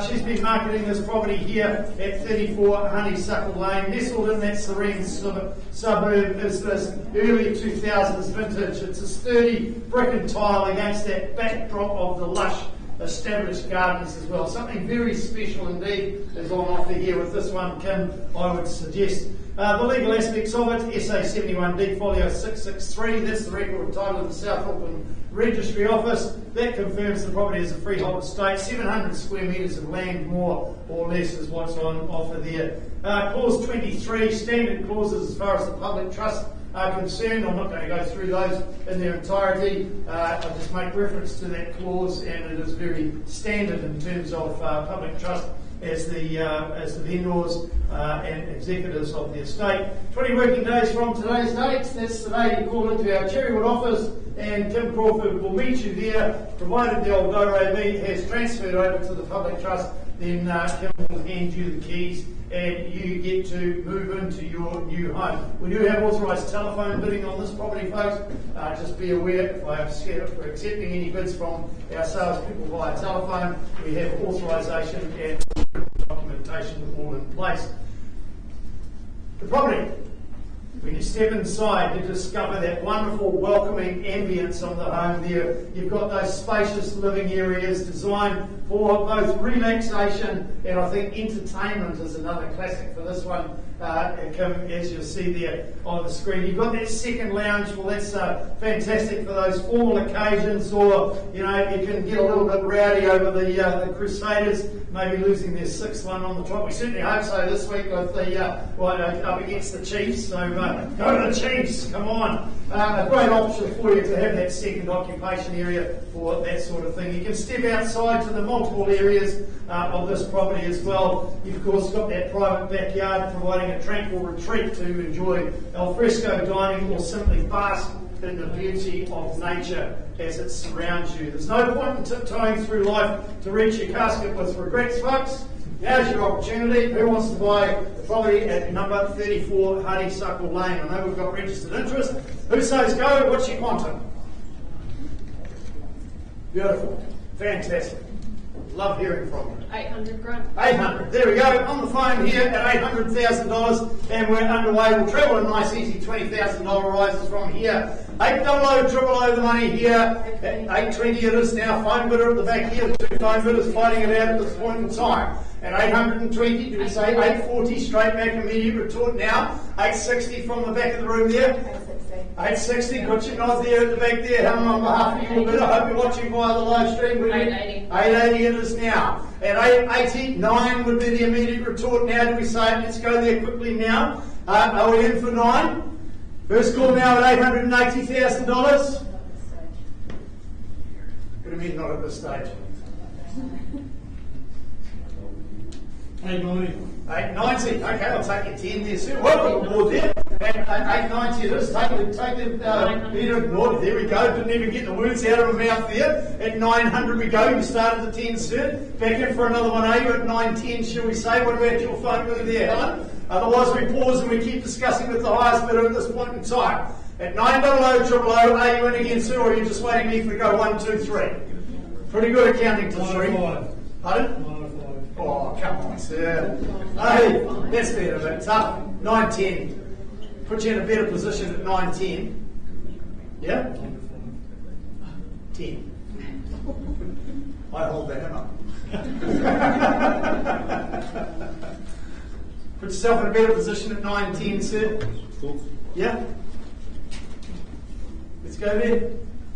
She's been marketing this property here at 34 Honeysuckle Lane. Nestled in that serene suburb is this early 2000s vintage. It's a sturdy brick and tile against that backdrop of the lush established gardens as well. Something very special indeed is on offer here with this one, Kim, I would suggest. The legal aspects of it, SA 71D folio 663, that's the record title of the South Auckland Registry Office. That confirms the property is a freehold estate. 700 square metres of land, more or less, is what's on offer there. Clause 23, standard clauses as far as the public trust are concerned. I'm not going to go through those in their entirety. I'll just make reference to that clause, and it is very standard in terms of public trust as the vendors and executors of the estate. 20 working days from today's date, that's the day you call into our Cherrywood office, and Kim Crawford will meet you there. Provided the old Dore meet has transferred over to the public trust, then Kim will hand you the keys and you get to move into your new home. We do have authorised telephone bidding on this property, folks. Just be aware, if we're accepting any bids from our salespeople via telephone, we have authorisation and documentation all in place. The property. When you step inside, you discover that wonderful welcoming ambience on the home there. You've got those spacious living areas designed for both relaxation and I think entertainment is another classic for this one, as you'll see there on the screen. You've got that second lounge, well that's fantastic for those formal occasions, or you can get a little bit rowdy over the Crusaders, maybe losing their sixth one on the top. We certainly hope so this week with the up against the Chiefs, so go to the Chiefs, come on. A great option for you to have that second occupation area for that sort of thing. You can step outside to the multiple areas of this property as well. You've of course got that private backyard providing a tranquil retreat to enjoy al fresco dining or simply bask in the beauty of nature as it surrounds you. There's no point in tiptoeing through life to reach your casket with regrets, folks. Now's your opportunity. Who wants to buy the property at number 34 Honeysuckle Lane? I know we've got registered interest. Who says go? What's your quantum? Beautiful. Fantastic. Love hearing from you. 800 grand. 800. There we go. On the phone here at $800,000, and we're underway. We'll travel a nice, easy $20,000 rises from here. 800 the money here. At 820 it is now. Phone bidder at the back here. The two phone bidders fighting it out at this point in time. At 820, do we say 840 straight back immediate retort now? 860 from the back of the room there. 860, got your nod there at the back there. Helen on behalf of your bidder. I hope you're watching via the live stream. 880. 880 it is now. At 889 would be the immediate retort now. Do we say let's go there quickly now? Are we in for 9? First call now at $880,000. What do you mean not at this stage? 890. 890. Okay, I'll take your 10 there, sir. Welcome aboard there. At 890 it is. Take the meter north. There we go. Didn't even get the words out of my mouth there. At 900 we go. You started the 10, sir. Back in for another one, are you? At 910, shall we say? What about your phone bidder there, Helen? Otherwise we pause and we keep discussing with the highest bidder at this point in time. At 900, are you in again, sir, or are you just waiting me for to go 1, 2, 3? Pretty good at counting to 3. 905. Pardon? 905. Oh, come on, sir. Hey, that's been a bit tough. 910. Put you in a better position at 910. Yeah? 10. I hold that hammer. Put yourself in a better position at 910, sir. Yeah? Let's go there.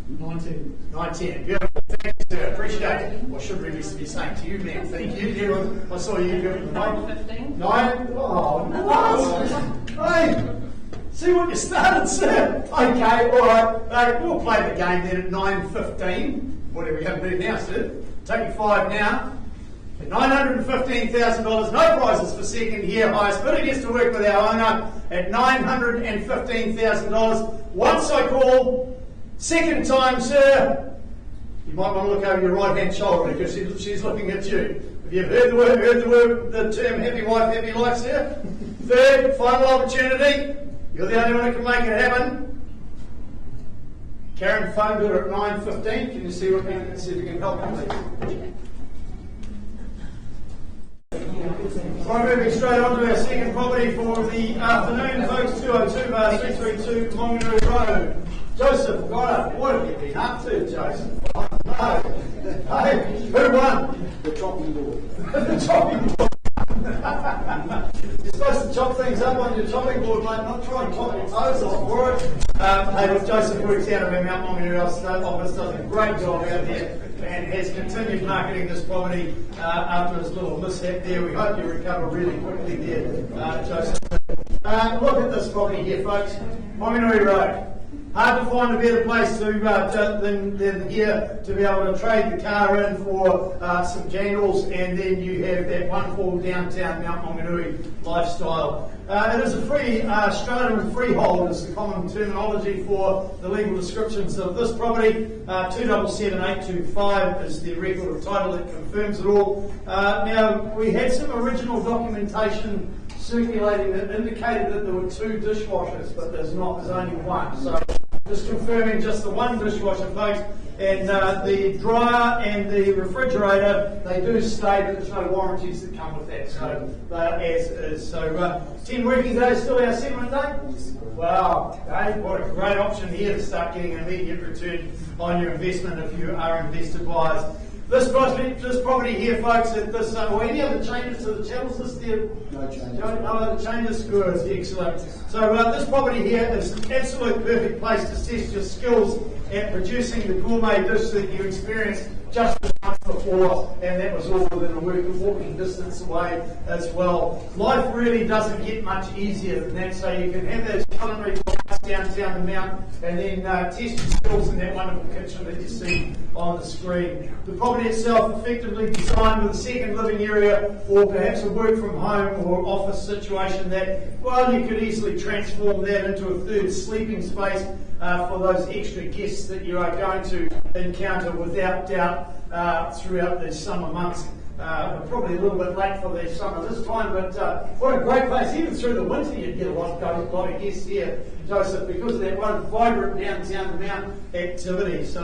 19. 910. Beautiful. Thank you, sir. Appreciate it. I should really be saying to you, man, thank you. Yeah, I saw you giving the 9:15. 9? Oh, what? Hey, see what you started, sir? Okay, all right. We'll play the game then at 9:15. Whatever you have to do now, sir. Take you 5 now. At $915,000, no prizes for second here. Highest bidder gets to work with our owner at $915,000. Once I call, second time, sir. You might want to look over your right-hand shoulder because she's looking at you. Have you heard the term happy wife, happy life, sir? Third, final opportunity. You're the only one who can make it happen. Karen phoned her at 9:15. Can you see if you can help me, please? Right, moving straight on to our second property for the afternoon, folks. 202 332 Mongaroo Road. Joseph, what have you been up to, Joseph? Hey, who won? The chopping board. The chopping board. You're supposed to chop things up on your chopping board, mate, not try and chop your toes off for it. Hey, look, Joseph works out of our Mount Maunganui office, does a great job out there and has continued marketing this property after his little mishap there. We hope you recover really quickly there, Joseph. Look at this property here, folks. Maunganui Road. Hard to find a better place than here to be able to trade the car in for some jangles, and then you have that wonderful downtown Mount Maunganui lifestyle. It is a free strata and freehold is the common terminology for the legal descriptions of this property. 277825 is the record of title that confirms it all. Now, we had some original documentation circulating that indicated that there were 2 dishwashers, but there's not, there's only one. So just confirming just the one dishwasher, folks, and the dryer and the refrigerator, they do stay, but there's no warranties that come with that, so as is. So 10 working days, still our settlement date? Wow, hey, what a great option here to start getting an immediate return on your investment if you are investor buyers. This property here, folks, at this, any other changes to the channels this year? No changes. No other changes? Good, excellent. So this property here is an absolute perfect place to test your skills at producing the gourmet dish that you experienced just the month before, and that was all within a walking distance away as well. Life really doesn't get much easier than that, so you can have those culinary delights downtown the Mount and then test your skills in that wonderful kitchen that you see on the screen. The property itself effectively designed with a second living area or perhaps a work from home or office situation that, well, you could easily transform that into a third sleeping space for those extra guests that you are going to encounter without doubt throughout the summer months. Probably a little bit late for the summer this time, but what a great place. Even through the winter you'd get a lot of guests here, Joseph, because of that one vibrant downtown Mount activity. So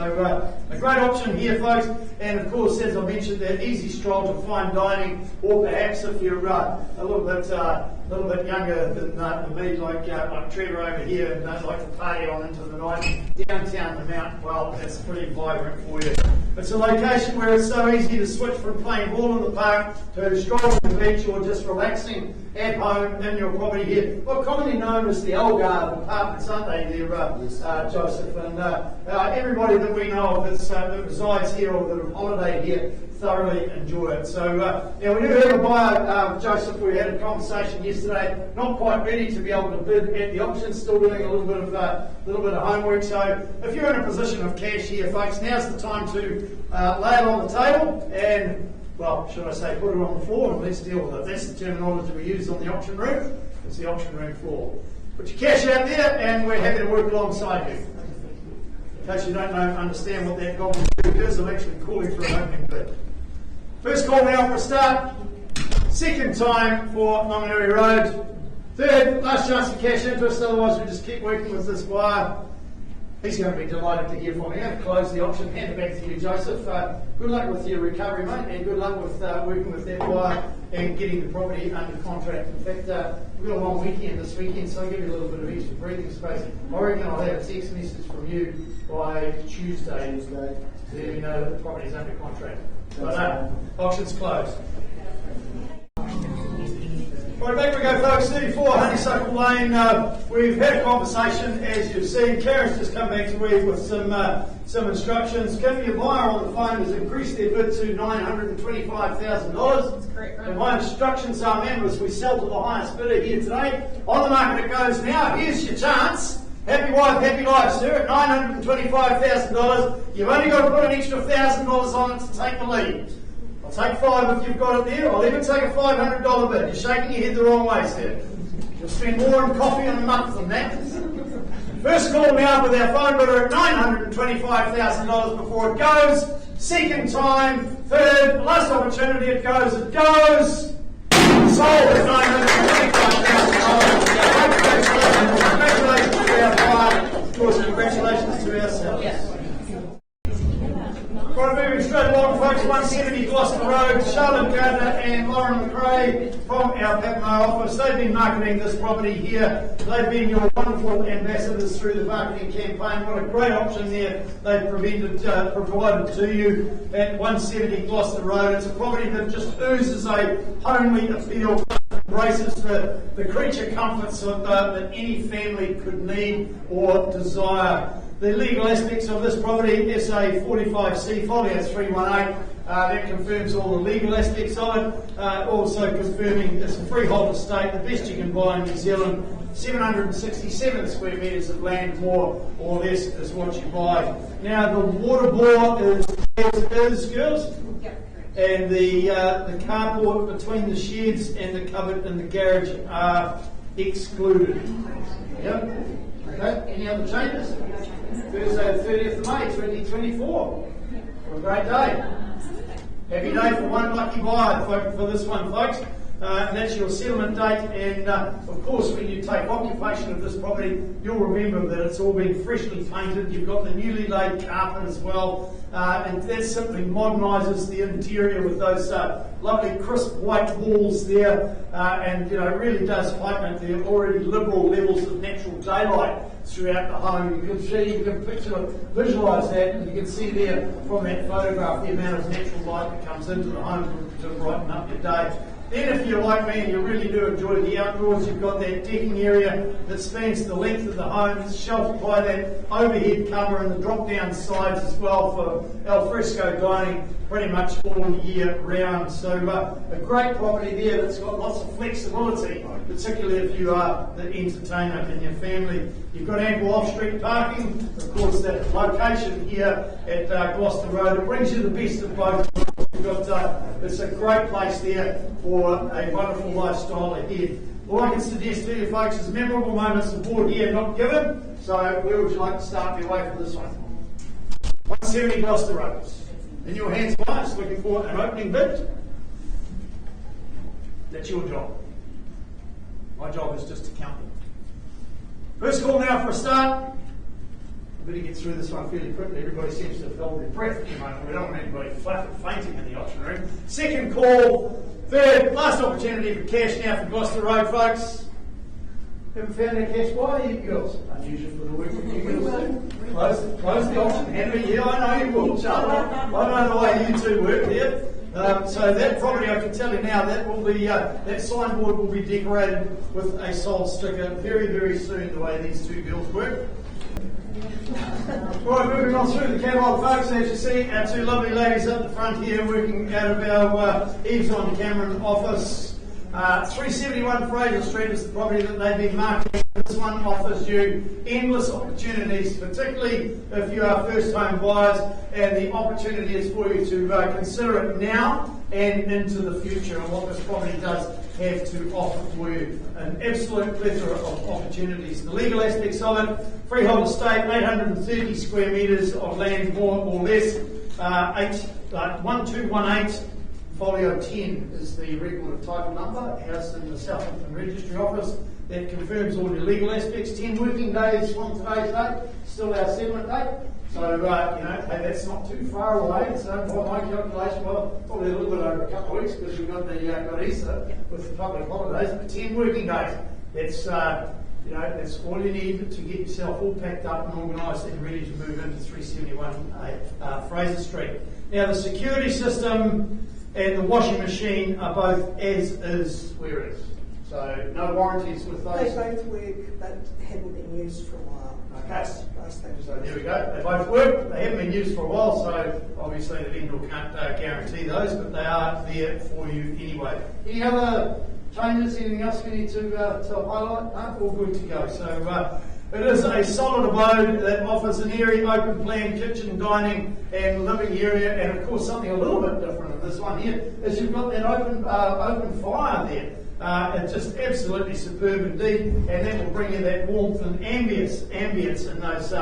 a great option here, folks, and of course, as I mentioned, that easy stroll to fine dining, or perhaps if you're a little bit younger than me, like Trevor over here, and like to party on into the night, downtown the Mount, well, it's pretty vibrant for you. It's a location where it's so easy to switch from playing ball in the park to strolling on the beach or just relaxing at home in your property here. Well, commonly known as the Algarve apartments, aren't they, there, Joseph? And everybody that we know of that resides here or that have holidayed here thoroughly enjoy it. So now we do have a buyer, Joseph. We had a conversation yesterday, not quite ready to be able to bid at the auction, still doing a little bit of homework. So if you're in a position of cash here, folks, now's the time to lay it on the table and, well, should I say, put it on the floor and let's deal with it. That's the terminology we use on the auction room. It's the auction room floor. Put your cash out there and we're happy to work alongside you. In case you don't understand what that goblin is, I'm actually calling for an opening bid. First call now for a start. Second time for Maunganui Road. Third, last chance to cash interest, otherwise we just keep working with this buyer. He's going to be delighted to hear from me. I'm going to close the auction, hand it back to you, Joseph. Good luck with your recovery, mate, and good luck with working with that buyer and getting the property under contract. In fact, we've got a long weekend this weekend, so I'll give you a little bit of extra breathing space. I reckon I'll have a text message from you by Tuesday so you know that the property's under contract. But auction's closed. Right, back we go, folks. 34 Honeysuckle Lane. We've had a conversation, as you've seen. Karen's just come back to me with some instructions. Kim, your buyer on the phone has increased their bid to $925,000. That's correct, right? And my instructions are, members, we sell to the highest bidder here today. On the market it goes now. Here's your chance. Happy wife, happy life, sir. At $925,000, you've only got to put an extra $1,000 on it to take the lead. I'll take 5 if you've got it there. I'll even take a $500 bid. You're shaking your head the wrong way, sir. You'll spend more on coffee and a month than that. First call now with our phone bidder at $925,000 before it goes. Second time, third, last opportunity it goes. It goes. Sold at $925,000. Congratulations to our buyer. Of course, congratulations to ourselves. Yeah. Right, moving straight along, folks. 170 Gloucester Road, Charlotte Gardner and Lauren McRae from our Papamo office. They've been marketing this property here. They've been your wonderful ambassadors through the marketing campaign. What a great option there they've provided to you at 170 Gloucester Road. It's a property that just oozes a homely appeal, embraces the creature comforts that any family could need or desire. The legal aspects of this property is a 45C folio 318. That confirms all the legal aspects of it. Also confirming it's a freehold estate, the best you can buy in New Zealand. 767 square metres of land, more or less, is what you buy. Now the water bore is as is, girls. And the carport between the sheds and the cupboard in the garage are excluded. Yep. Okay. Any other changes? Thursday, the 30th of May, 2024. What a great day. Happy day for one lucky buyer for this one, folks. And that's your settlement date. And of course, when you take occupation of this property, you'll remember that it's all been freshly painted. You've got the newly laid carpet as well. And that simply modernises the interior with those lovely crisp white walls there. And really does heighten the already liberal levels of natural daylight throughout the home. You can visualise that, and you can see there from that photograph the amount of natural light that comes into the home to brighten up your day. Then if you're like me and you really do enjoy the outdoors, you've got that decking area that spans the length of the home. It's sheltered by that overhead cover and the drop-down sides as well for al fresco dining pretty much all year round. So a great property there that's got lots of flexibility, particularly if you are the entertainer in your family. You've got ample off-street parking. Of course, that location here at Gloucester Road, it brings you the best of both worlds. It's a great place there for a wonderful lifestyle ahead. All I can suggest to you folks is memorable moments of board here not given. So where would you like to start your way for this one? 170 Gloucester Road. In your hands, clients, looking for an opening bid. That's your job. My job is just to count them. First call now for a start. I better get through this one fairly quickly. Everybody seems to have held their breath at the moment. We don't want anybody fainting in the auction room. Second call, third, last opportunity for cash now for Gloucester Road, folks. Haven't found that cash buyer yet, girls? Unusual for the week when you girls do. Close the auction, Henry. Yeah, I know you will, Charlotte. I know the way you two work here. So that property, I can tell you now, that will be that signboard will be decorated with a sold sticker very, very soon. The way these two girls work. Right, moving on through the catalogue, folks. As you see, our two lovely ladies up the front here working out of our EVES on Cameron office. 371 Fraser Street is the property that they've been marketing. This one offers you endless opportunities, particularly if you are first home buyers, and the opportunity is for you to consider it now and into the future, and what this property does have to offer for you. An absolute plethora of opportunities. The legal aspects of it: freehold estate, 830 square metres of land, more or less, 1218. Folio 10 is the record of title number, housed in the Southampton Registry Office. That confirms all your legal aspects. 10 working days from today's date, still our settlement date. So, hey, that's not too far away. So, by my calculation, well, probably a little bit over a couple of weeks because we've got got Easter with the public holidays. But 10 working days. That's that's all you need to get yourself all packed up and organised and ready to move into 371 Fraser Street. Now, the security system and the washing machine are both as is, where is. So no warranties with those. They both work, but haven't been used for a while. Okay. So there we go. They both work. They haven't been used for a while, so obviously the vendor can't guarantee those, but they are there for you anyway. Any other changes? Anything else we need to highlight? All good to go. So it is a solid abode that offers an airy, open plan kitchen, dining and living area, and of course something a little bit different in this one here is you've got that open fire there. It's just absolutely superb indeed, and that will bring you that warmth and ambience in those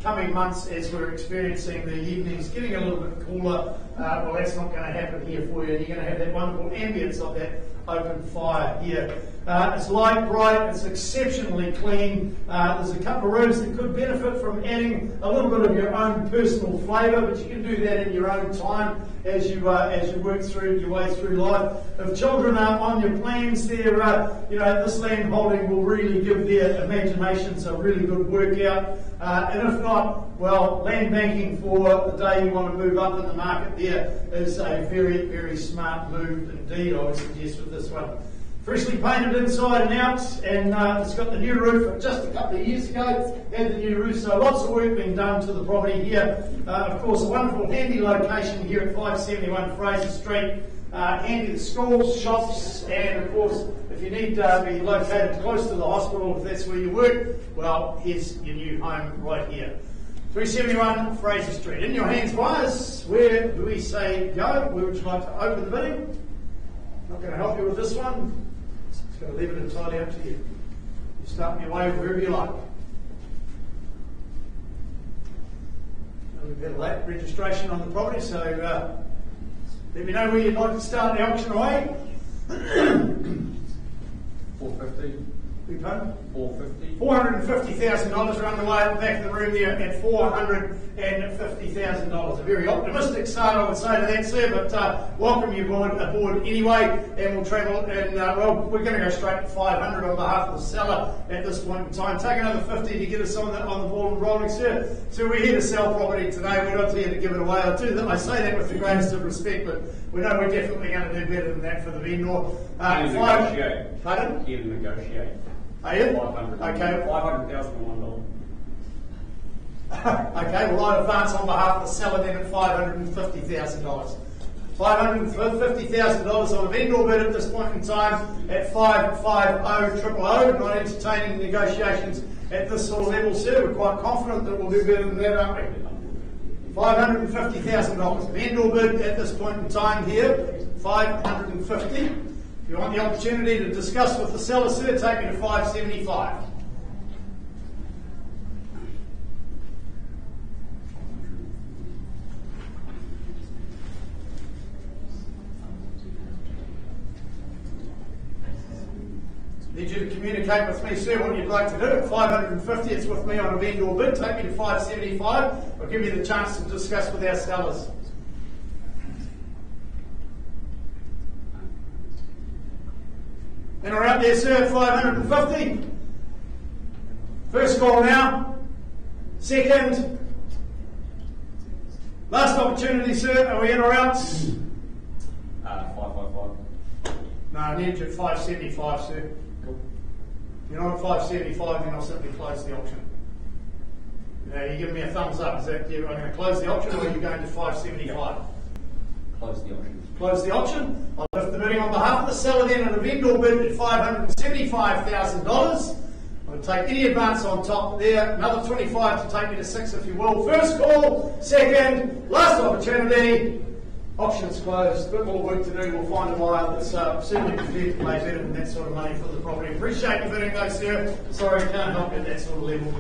coming months as we're experiencing the evenings getting a little bit cooler. Well, that's not going to happen here for you. You're going to have that wonderful ambience of that open fire here. It's light, bright, it's exceptionally clean. There's a couple of rooms that could benefit from adding a little bit of your own personal flavour, but you can do that in your own time as you work through your way through life. If children are on your plans, there, this land holding will really give their imaginations a really good workout. And if not, well, land banking for the day you want to move up in the market there is a very, very smart move indeed, I would suggest, with this one. Freshly painted inside and out, and it's got the new roof of just a couple of years ago, had the new roof, so lots of work being done to the property here. Of course, a wonderful handy location here at 571 Fraser Street, handy to schools, shops, and of course, if you need to be located close to the hospital, if that's where you work, well, here's your new home right here. 371 Fraser Street. In your hands, buyers, where do we say go? Where would you like to open the bidding? Not going to help you with this one. Just going to leave it entirely up to you. You start your way wherever you like. We've had a late registration on the property, so let me know where you'd like to start the auction away. 450. Big pardon? 450. $450,000 are underway at the back of the room there at $450,000. A very optimistic start, I would say, to that, sir, but welcome you aboard anyway, and we'll travel, and we're going to go straight to 500 on behalf of the seller at this point in time. Take another 50 to get us on the ball and rolling, sir. So we're here to sell property today, we're not here to give it away. I say that with the greatest of respect, but we know we're definitely going to do better than that for the vendor. Negotiate. Pardon? Here to negotiate. Are you? 500. Okay. $500,001. Okay, well, I advance on behalf of the seller then at $550,000. $550,000 on a vendor bid at this point in time at 550,000. Not entertaining negotiations at this sort of level, sir. We're quite confident that we'll do better than that, aren't we? $550,000. Vendor bid at this point in time here, $550,000. If you want the opportunity to discuss with the seller, sir, take me to 575. Need you to communicate with me, sir, what you'd like to do. At 550, it's with me on a vendor bid. Take me to 575. I'll give you the chance to discuss with our sellers. And we're out there, sir, at 550. First call now. Second. Last opportunity, sir. Are we in or out? 555. No, I need you at 575, sir. Cool. If you're not at 575, then I'll simply close the auction. Now, you giving me a thumbs up. Is that I'm going to close the auction, or are you going to 575? Close the auction. Close the auction. I'll lift the bidding on behalf of the seller then at a vendor bid at $575,000. I'll take any advance on top there. Another 25 to take me to 6, if you will. First call. Second. Last opportunity. Options closed. A bit more work to do. We'll find a buyer that's certainly prepared to pay better than that sort of money for the property. Appreciate your bidding though, sir. Sorry, can't help you at that sort of level.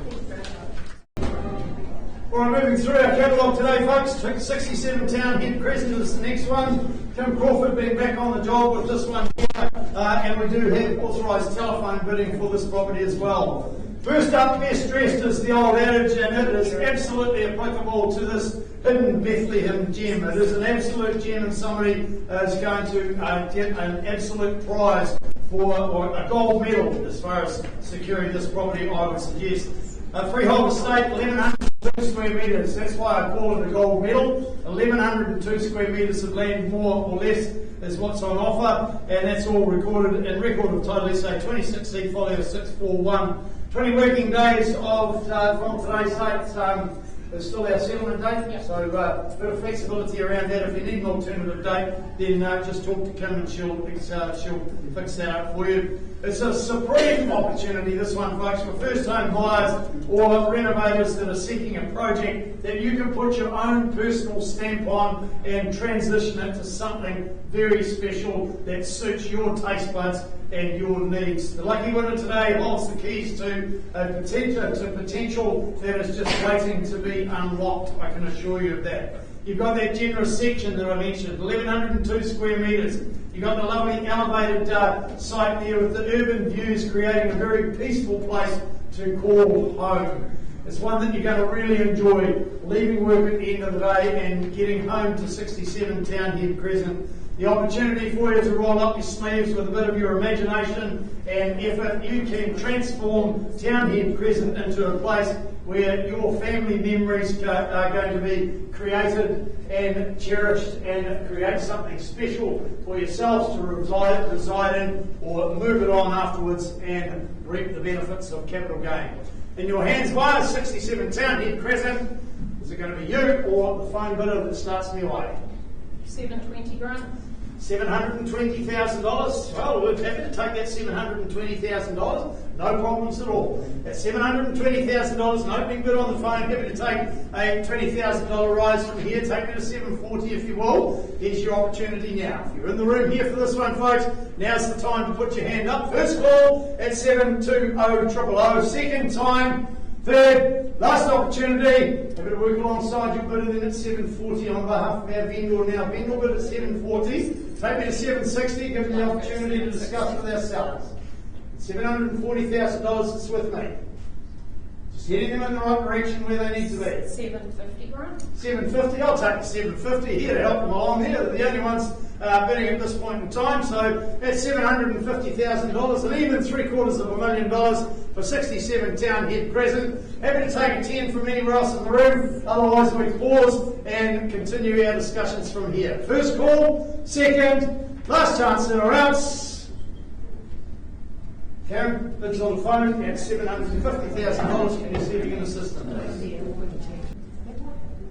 All right, moving through our catalogue today, folks. 67 Townhead Crescent is the next one. Tim Crawford being back on the job with this one here. And we do have authorised telephone bidding for this property as well. First up, best dressed is the old adage, and it is absolutely applicable to this hidden Bethlehem gem. It is an absolute gem, and somebody is going to get an absolute prize for a gold medal as far as securing this property, I would suggest. A freehold estate, 1,102 square metres. That's why I call it a gold medal. 1,102 square metres of land, more or less, is what's on offer, and that's all recorded in record of title SA 26C folio 641. 20 working days of from today's date is still our settlement date, so a bit of flexibility around that. If you need an alternative date, then just talk to Kim and she'll fix that up for you. It's a supreme opportunity, this one, folks, for first home buyers or renovators that are seeking a project that you can put your own personal stamp on and transition it to something very special that suits your taste buds and your needs. The lucky winner today holds the keys to potential that is just waiting to be unlocked. I can assure you of that. You've got that generous section that I mentioned, 1,102 square metres. You've got the lovely elevated site there with the urban views, creating a very peaceful place to call home. It's one that you're going to really enjoy, leaving work at the end of the day and getting home to 67 Townhead Crescent. The opportunity for you to roll up your sleeves with a bit of your imagination and effort. You can transform Townhead Crescent into a place where your family memories are going to be created and cherished, and create something special for yourselves to reside in, or move it on afterwards and reap the benefits of capital gain. In your hands via 67 Townhead Crescent, is it going to be you or the phone bidder that starts me away? 720 grand. $720,000. Well, we're happy to take that $720,000. No problems at all. At $720,000, an opening bid on the phone. Happy to take a $20,000 rise from here. Take me to $740 if you will. Here's your opportunity now. If you're in the room here for this one, folks, now's the time to put your hand up. First call at 720-000. Second time. Third, last opportunity. Happy to work alongside your bidder then at 740 on behalf of our vendor now. Vendor bid at 740. Take me to 760. Give me the opportunity to discuss with our sellers. $740,000. It's with me. Just heading them in the right direction where they need to be. 750 grand. 750. I'll take the 750 here to help them along here. They're the only ones bidding at this point in time. So that's $750,000, and even $750,000 for 67 Townhead Crescent. Happy to take a 10 from anywhere else in the room. Otherwise, we pause and continue our discussions from here. First call, second, last chance in or else. Karen, bids on the phone at $750,000. Can you see if you can assist them, please?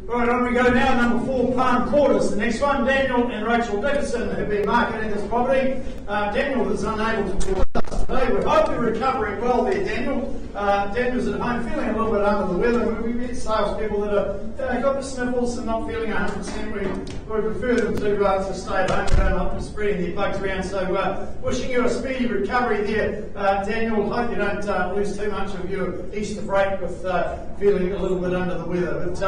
Right, on we go now. Number 4, Palm Quarters. The next one, Daniel and Rachel Dickinson have been marketing this property. Daniel is unable to be with us today. We hope you're recovering well there, Daniel. Daniel's at home feeling a little bit under the weather. We get salespeople that are got the sniffles and not feeling 100%. We prefer them to stay at home and not be spreading their bugs around. So wishing you a speedy recovery there, Daniel. Hope you don't lose too much of your Easter break with feeling a little bit under the weather. But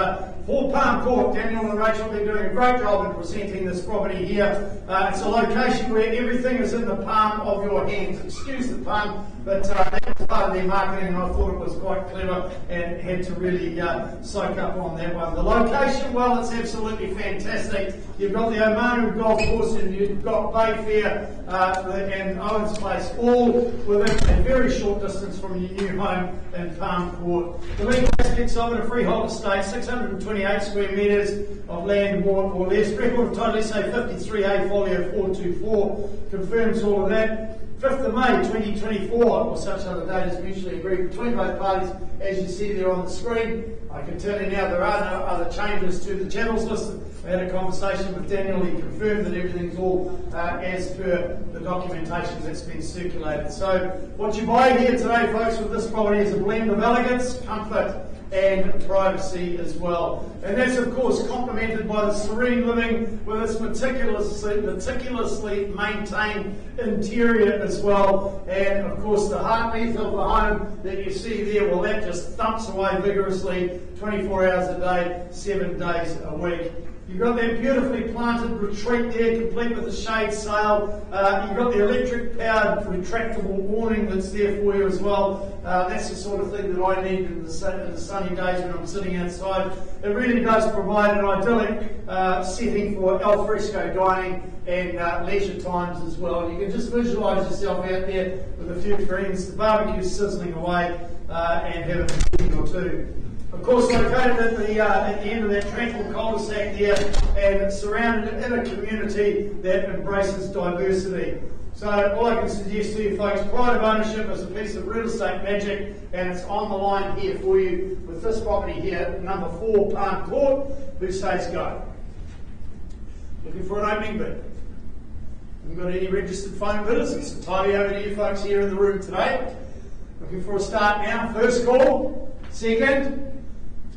for Palm Court, Daniel and Rachel have been doing a great job in presenting this property here. It's a location where everything is in the palm of your hands. Excuse the pun, but that was part of their marketing, and I thought it was quite clever and had to really soak up on that one. The location, well, it's absolutely fantastic. You've got the Omanu Golf Course and you've got Bayfair and Owens Place, all within a very short distance from your new home in Palm Court. The legal aspects of it, a freehold estate, 628 square metres of land more or less. Record of title, let's say 53A folio 424, confirms all of that. 5th of May 2024, or such other date is mutually agreed between both parties, as you see there on the screen. I can tell you now there are no other changes to the channels listed. I had a conversation with Daniel. He confirmed that everything's all as per the documentation that's been circulated. So what you buy here today, folks, with this property is a blend of elegance, comfort and privacy as well. And that's of course complemented by the serene living with its meticulously maintained interior as well. And of course the heartbeat of the home that you see there, well, that just thumps away vigorously 24 hours a day, 7 days a week. You've got that beautifully planted retreat there, complete with a shade sail. You've got the electric-powered retractable awning that's there for you as well. That's the sort of thing that I need in the sunny days when I'm sitting outside. It really does provide an idyllic setting for al fresco dining and leisure times as well. You can just visualise yourself out there with a few friends, the barbecue sizzling away, and having a drink or two. Of course, located at the end of that tranquil cul-de-sac there, and surrounded in a community that embraces diversity. So all I can suggest to you folks, pride of ownership is a piece of real estate magic, and it's on the line here for you with this property here, number 4 Palm Court. Who says go? Looking for an opening bid? Haven't got any registered phone bidders? It's entirely over to you folks here in the room today. Looking for a start now. First call, second.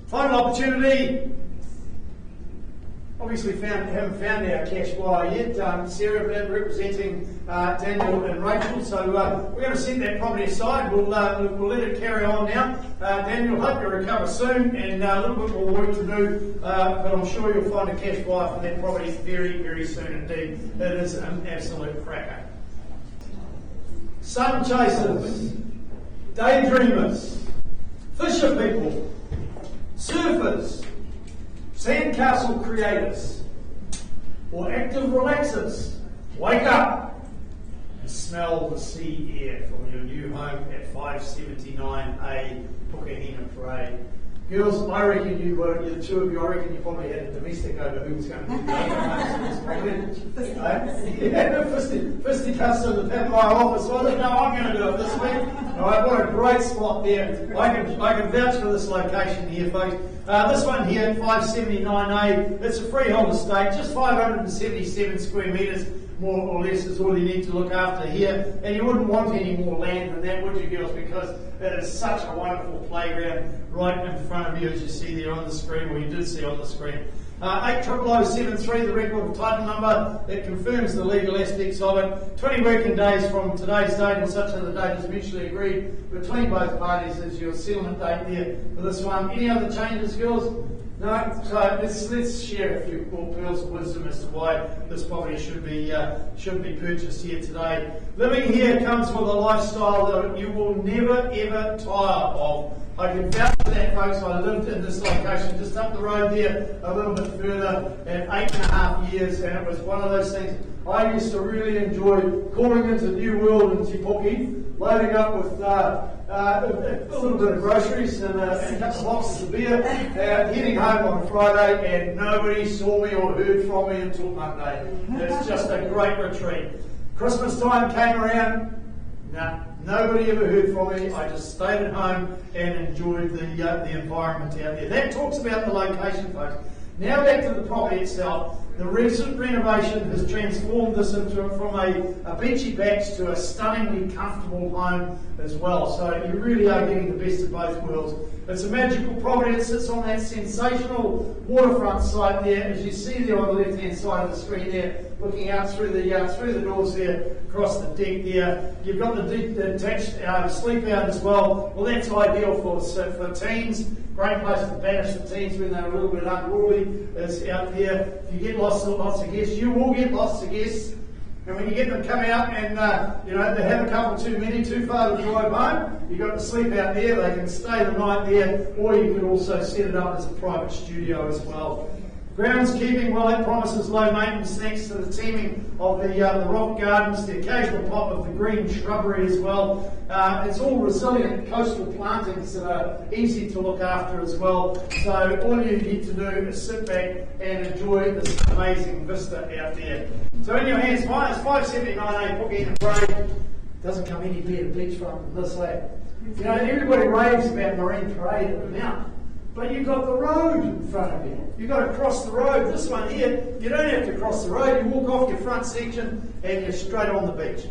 Final opportunity. obviously haven't found our cash buyer yet. Sarah representing Daniel and Rachel. So we're going to set that property aside. We'll let it carry on now. Daniel, hope you recover soon, and a little bit more work to do. But I'm sure you'll find a cash buyer for that property very, very soon indeed. It is an absolute cracker. Sun chasers, daydreamers, fisher people, surfers, sandcastle creators, or active relaxers, wake up and smell the sea air from your new home at 579A Pukahina Parade. Girls, I reckon the two of you, I reckon you probably had a domestic over who was going to do the fisticuffs in the Papaya office. Well, no, I'm going to do it this week. All right, what a great spot there. I can vouch for this location here, folks. This one here at 579A, it's a freehold estate, just 577 square metres, more or less, is all you need to look after here. And you wouldn't want any more land than that, would you, girls? Because it is such a wonderful playground right in front of you, as you see there on the screen, or you did see on the screen. 80073, the record of title number that confirms the legal aspects of it. 20 working days from today's date, or such other date is mutually agreed between both parties as your settlement date there for this one. Any other changes, girls? No? So let's share a few pearls of wisdom as to why this property should be purchased here today. Living here comes with a lifestyle that you will never ever tire of. I can vouch for that, folks. I lived in this location just up the road there, a little bit further, at 8.5 years, and it was one of those things I used to really enjoy, calling into New World in Te Puke, loading up with a little bit of groceries and a couple of boxes of beer, heading home on a Friday, and nobody saw me or heard from me until Monday. It's just a great retreat. Christmas time came around, nobody ever heard from me. I just stayed at home and enjoyed the environment out there. That talks about the location, folks. Now back to the property itself. The recent renovation has transformed this from a beachy patch to a stunningly comfortable home as well. So you really are getting the best of both worlds. It's a magical property. It sits on that sensational waterfront site there, as you see there on the left-hand side of the screen there, looking out through the doors there, across the deck there. You've got the detached sleep out as well. Well, that's ideal for teens. Great place to banish the teens when they're a little bit unruly, is out there. If you get lots of guests, you will get lots of guests. And when you get them come out and they have a couple too many, too far to drive home, you've got to sleep out there. They can stay the night there, or you could also set it up as a private studio as well. Groundskeeping, well, that promises low maintenance thanks to the teaming of the rock gardens, the occasional pop of the green shrubbery as well. It's all resilient coastal plantings that are easy to look after as well. So all you need to do is sit back and enjoy this amazing vista out there. So in your hands, minus 579A Pukahina Parade. Doesn't come any better beachfront than this, eh? You know, everybody raves about Marine Parade at the Mount. But you've got the road in front of you. You've got to cross the road. This one here, you don't have to cross the road. You walk off your front section and you're straight on the beach.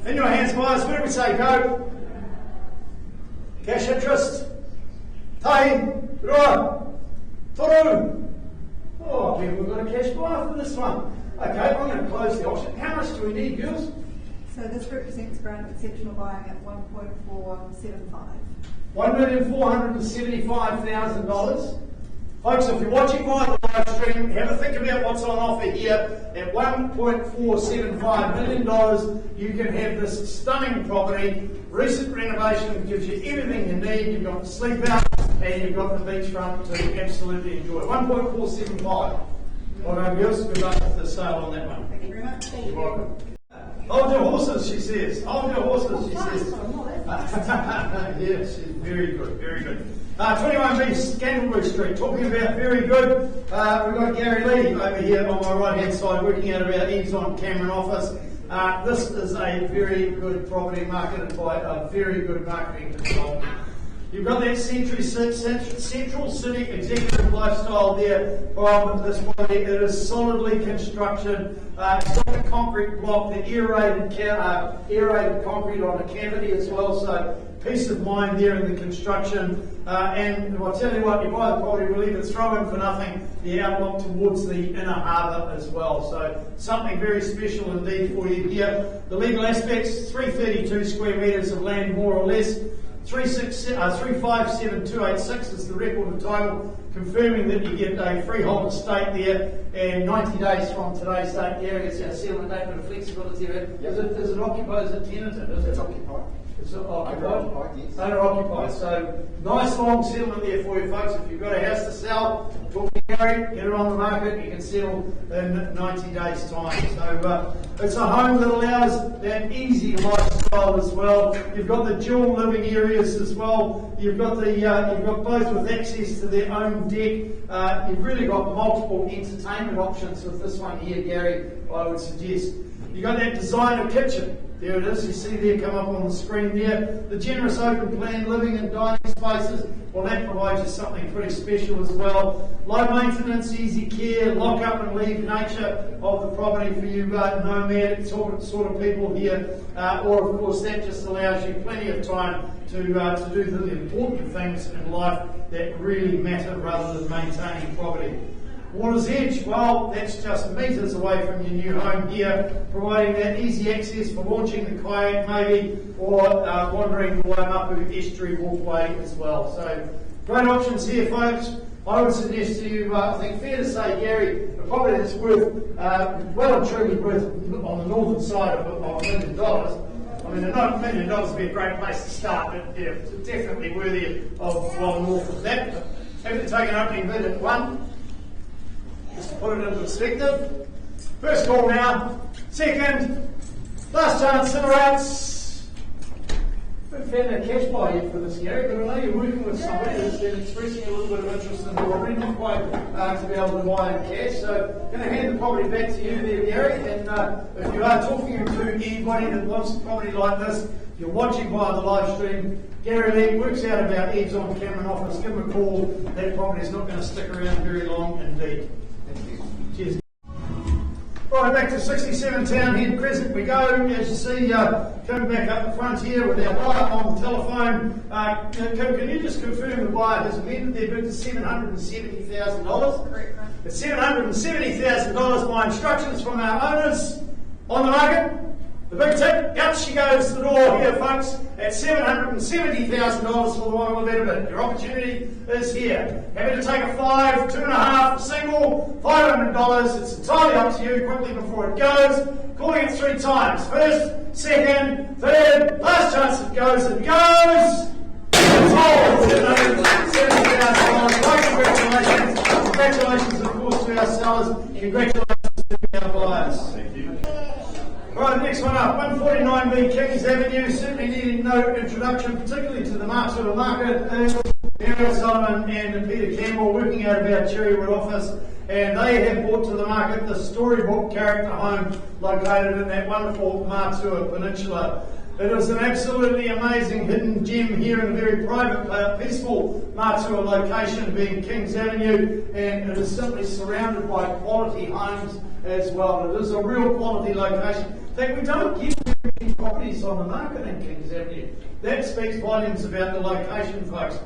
In your hands, buyers, where do we say go? Cash interest. Tai. Roa. Toru. Oh, we've got a cash buyer for this one. Okay, I'm going to close the auction. How much do we need, girls? So this represents grant of exceptional buying at 1.475. $1,475,000. Folks, if you're watching via the live stream, have a think about what's on offer here. At $1.475 million, you can have this stunning property. Recent renovation gives you everything you need. You've got the sleep out and you've got the beachfront to absolutely enjoy. 1.475. Well done, girls. Good luck with the sale on that one. Thank you very much. Thank You're welcome. Hold your horses, she says. Hold your horses, she says. Yes, very good, very good. 21B Scandalbury Street, talking about very good. We've got Gary Lee over here on my right-hand side, working out of our EVES on Cameron office. This is a very good property marketed by a very good marketing consultant. You've got that central city executive lifestyle there from this property. It is solidly constructed. It's got the concrete block, the aerated concrete on the cavity as well, so peace of mind there in the construction. And I'll tell you what, you buy the property, we'll either throw in for nothing the outlook towards the inner harbour as well. So something very special indeed for you here. The legal aspects, 332 square metres of land more or less. 357,286 is the record of title, confirming that you get a freehold estate there, and 90 days from today's date, Gary, it's our settlement date, but a flexibility of it. Is it occupied, is it tenanted? It's occupied. It's occupied? Yes. Owner occupied. So nice long settlement there for you folks. If you've got a house to sell, talk to Gary, get it on the market, you can settle in 90 days time. So it's a home that allows that easy lifestyle as well. You've got the dual living areas as well. You've got both with access to their own deck. You've really got multiple entertainment options with this one here, Gary, I would suggest. You've got that designer kitchen. There it is, you see there come up on the screen there. The generous open plan living and dining spaces, well that provides you something pretty special as well. Low maintenance, easy care, lock up and leave nature of the property for you nomadic sort of people here. Or of course that just allows you plenty of time to do the important things in life that really matter rather than maintaining property. Water's Edge, well, that's just metres away from your new home here, providing that easy access for launching the kayak maybe, or wandering the Waimapu estuary walkway as well. So, great options here, folks. I would suggest to you, I think fair to say, Gary, a property that's worth, well and truly worth, on the northern side of $1 million. I mean, $1 million would be a great place to start, but yeah, it's definitely worthy of well north of that. Happy to take an opening bid at one. Just to put it into perspective. First call now. Second. Last chance, center outs. We've found that cash buy here for this, Gary, but I know you're working with somebody that's been expressing a little bit of interest in the property, not quite to be able to buy in cash. So I'm going to hand the property back to you there, Gary. And if you are talking to anybody that wants a property like this, if you're watching via the live stream, Gary Lee works out of our EVES on Cameron office. Give him a call. That property is not going to stick around very long indeed. Cheers. Right, back to 67 Townhead Crescent we go. As you see, coming back up the front here with our buyer on the telephone. Can you just confirm the buyer has amended their bid to $770,000? Correct. It's $770,000. My instructions from our owners on the market. The big tick, out she goes the door here, folks, at $770,000 for the one with better bid. Your opportunity is here. Happy to take a 5, 2.5, single, $500. It's entirely up to you. Quickly before it goes. Calling it 3 times. First, second, third, last chance it goes. It goes. It's all $770,000. Congratulations. Congratulations, of course, to our sellers. Congratulations to our buyers. Thank you. Right, next one up, 149B Kings Avenue, certainly needing no introduction, particularly to the Matua market. Ariel Solomon and Peter Campbell working out of our Cherrywood office, and they have brought to the market the storybook character home located in that wonderful Matua Peninsula. It is an absolutely amazing hidden gem here in a very private, peaceful Matua location, being Kings Avenue, and it is simply surrounded by quality homes as well. It is a real quality location. In fact, we don't get very many properties on the market in Kings Avenue. That speaks volumes about the location, folks.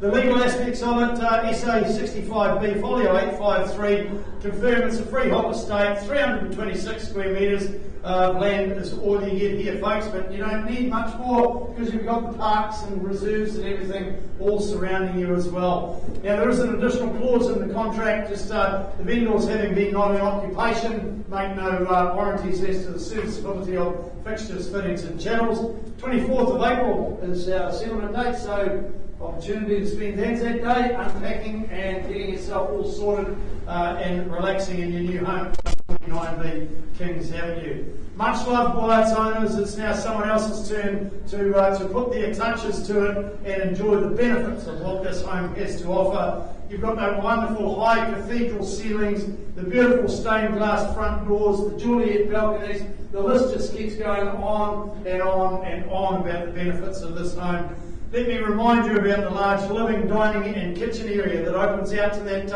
The legal aspects of it, SA 65B, folio 853, confirm it's a freehold estate, 326 square metres of land is all you get here, folks, but you don't need much more because you've got the parks and reserves and everything all surrounding you as well. Now, there is an additional clause in the contract, just the vendors having been not in occupation, make no warranties as to the serviceability of fixtures, fittings and channels. 24th of April is our settlement date, so opportunity to spend that day unpacking and getting yourself all sorted and relaxing in your new home, 49B Kings Avenue. Much loved by its owners, it's now someone else's turn to put their touches to it and enjoy the benefits of what this home has to offer. You've got that wonderful high cathedral ceilings, the beautiful stained glass front doors, the Juliet balconies. The list just keeps going on and on and on about the benefits of this home. Let me remind you about the large living, dining and kitchen area that opens out to that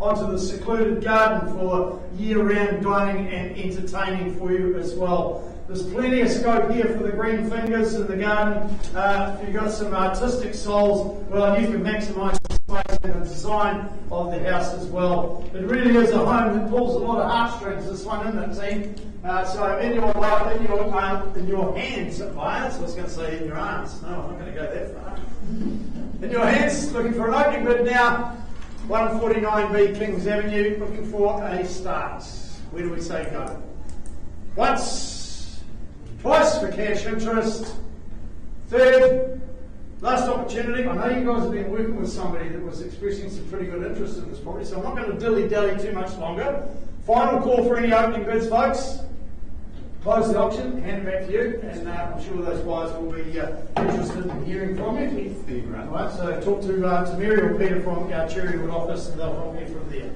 onto the secluded garden for year-round dining and entertaining for you as well. There's plenty of scope here for the green fingers in the garden. If you've got some artistic souls, well, you can maximise the space and the design of the house as well. It really is a home that pulls a lot of heartstrings, this one, isn't it, team? So in your hands, buyers, I was going to say in your arms. No, I'm not going to go that far. In your hands, looking for an opening bid now. 149B Kings Avenue, looking for a start. Where do we say go? Once, twice for cash interest. Third, last opportunity. I know you guys have been working with somebody that was expressing some pretty good interest in this property, so I'm not going to dilly-dally too much longer. Final call for any opening bids, folks. Close the auction, hand it back to you, and I'm sure those buyers will be interested in hearing from you. Right, so talk to Mary or Peter from our Cherrywood office, and they'll help you from there.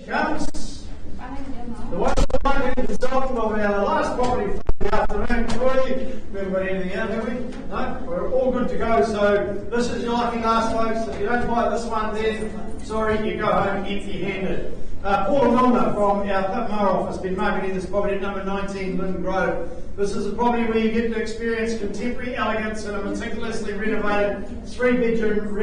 Comes the one being the result of our last property for the afternoon. Troy, we haven't got anything out, have we? No, we're all good to go. So this is your lucky last, folks. If you don't buy this one, then sorry, you go home empty-handed. Paul Milner from our Pitmore office been marketing this property at number 19 Lynn Grove. This is a property where you get to experience contemporary elegance in a meticulously renovated three-bedroom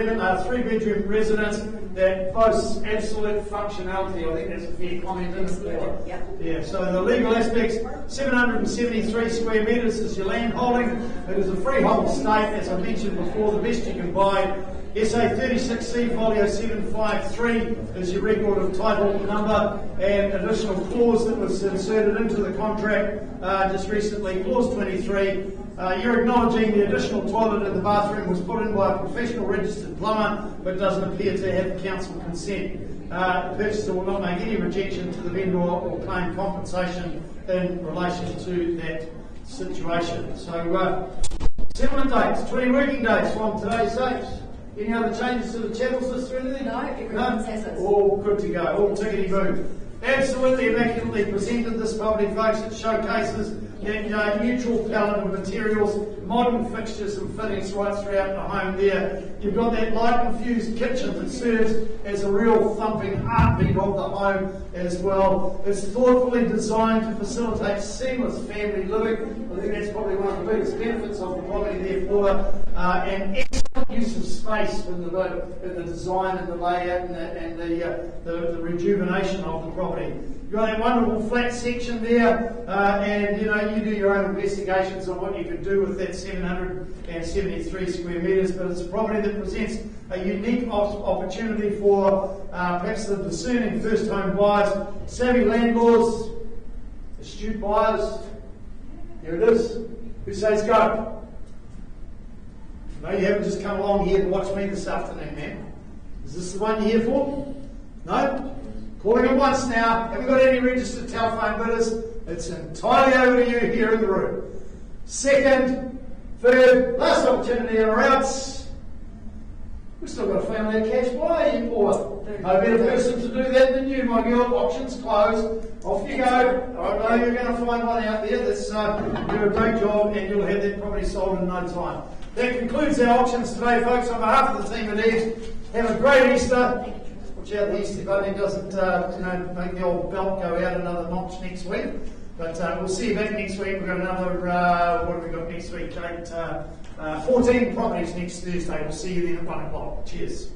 residence that boasts absolute functionality. I think that's a fair comment, isn't it? Yeah, so the legal aspects, 773 square metres is your land holding. It is a freehold estate, as I mentioned before, the best you can buy. SA 36C folio 753 is your record of title number and additional clause that was inserted into the contract just recently, clause 23. You're acknowledging the additional toilet in the bathroom was put in by a professional registered plumber but doesn't appear to have council consent. The purchaser will not make any rejection to the vendor or claim compensation in relation to that situation. So settlement dates, 20 working days from today's date. Any other changes to the channels list or anything? No, everyone says it. All good to go, all tickety-boo. Absolutely immaculately presented, this property, folks. It showcases that neutral palette of materials, modern fixtures and fittings right throughout the home there. You've got that light-infused kitchen that serves as a real thumping heartbeat of the home as well. It's thoughtfully designed to facilitate seamless family living. I think that's probably one of the biggest benefits of the property there for and excellent use of space in the design and the layout and the rejuvenation of the property. You've got that wonderful flat section there, and you do your own investigations on what you could do with that 773 square metres, but it's a property that presents a unique opportunity for perhaps the discerning first home buyers, savvy landlords, astute buyers. Here it is. Who says go? No, you haven't just come along here to watch me this afternoon, man. Is this the one you're here for? No? Calling it once now. Haven't got any registered telephone bidders. It's entirely over to you here in the room. Second, third, last opportunity in our outs. We've still got a family of cash buyer or no better person to do that than you, my girl. Options closed. Off you go. I know you're going to find one out there that's do a great job and you'll have that property sold in no time. That concludes our auctions today, folks. On behalf of the team at EVES, have a great Easter. Watch out the Easter bunny doesn't make the old belt go out another notch next week. But we'll see you back next week. We've got another, what have we got next week, Kate? 14 properties next Thursday. We'll see you then at 1 o'clock. Cheers.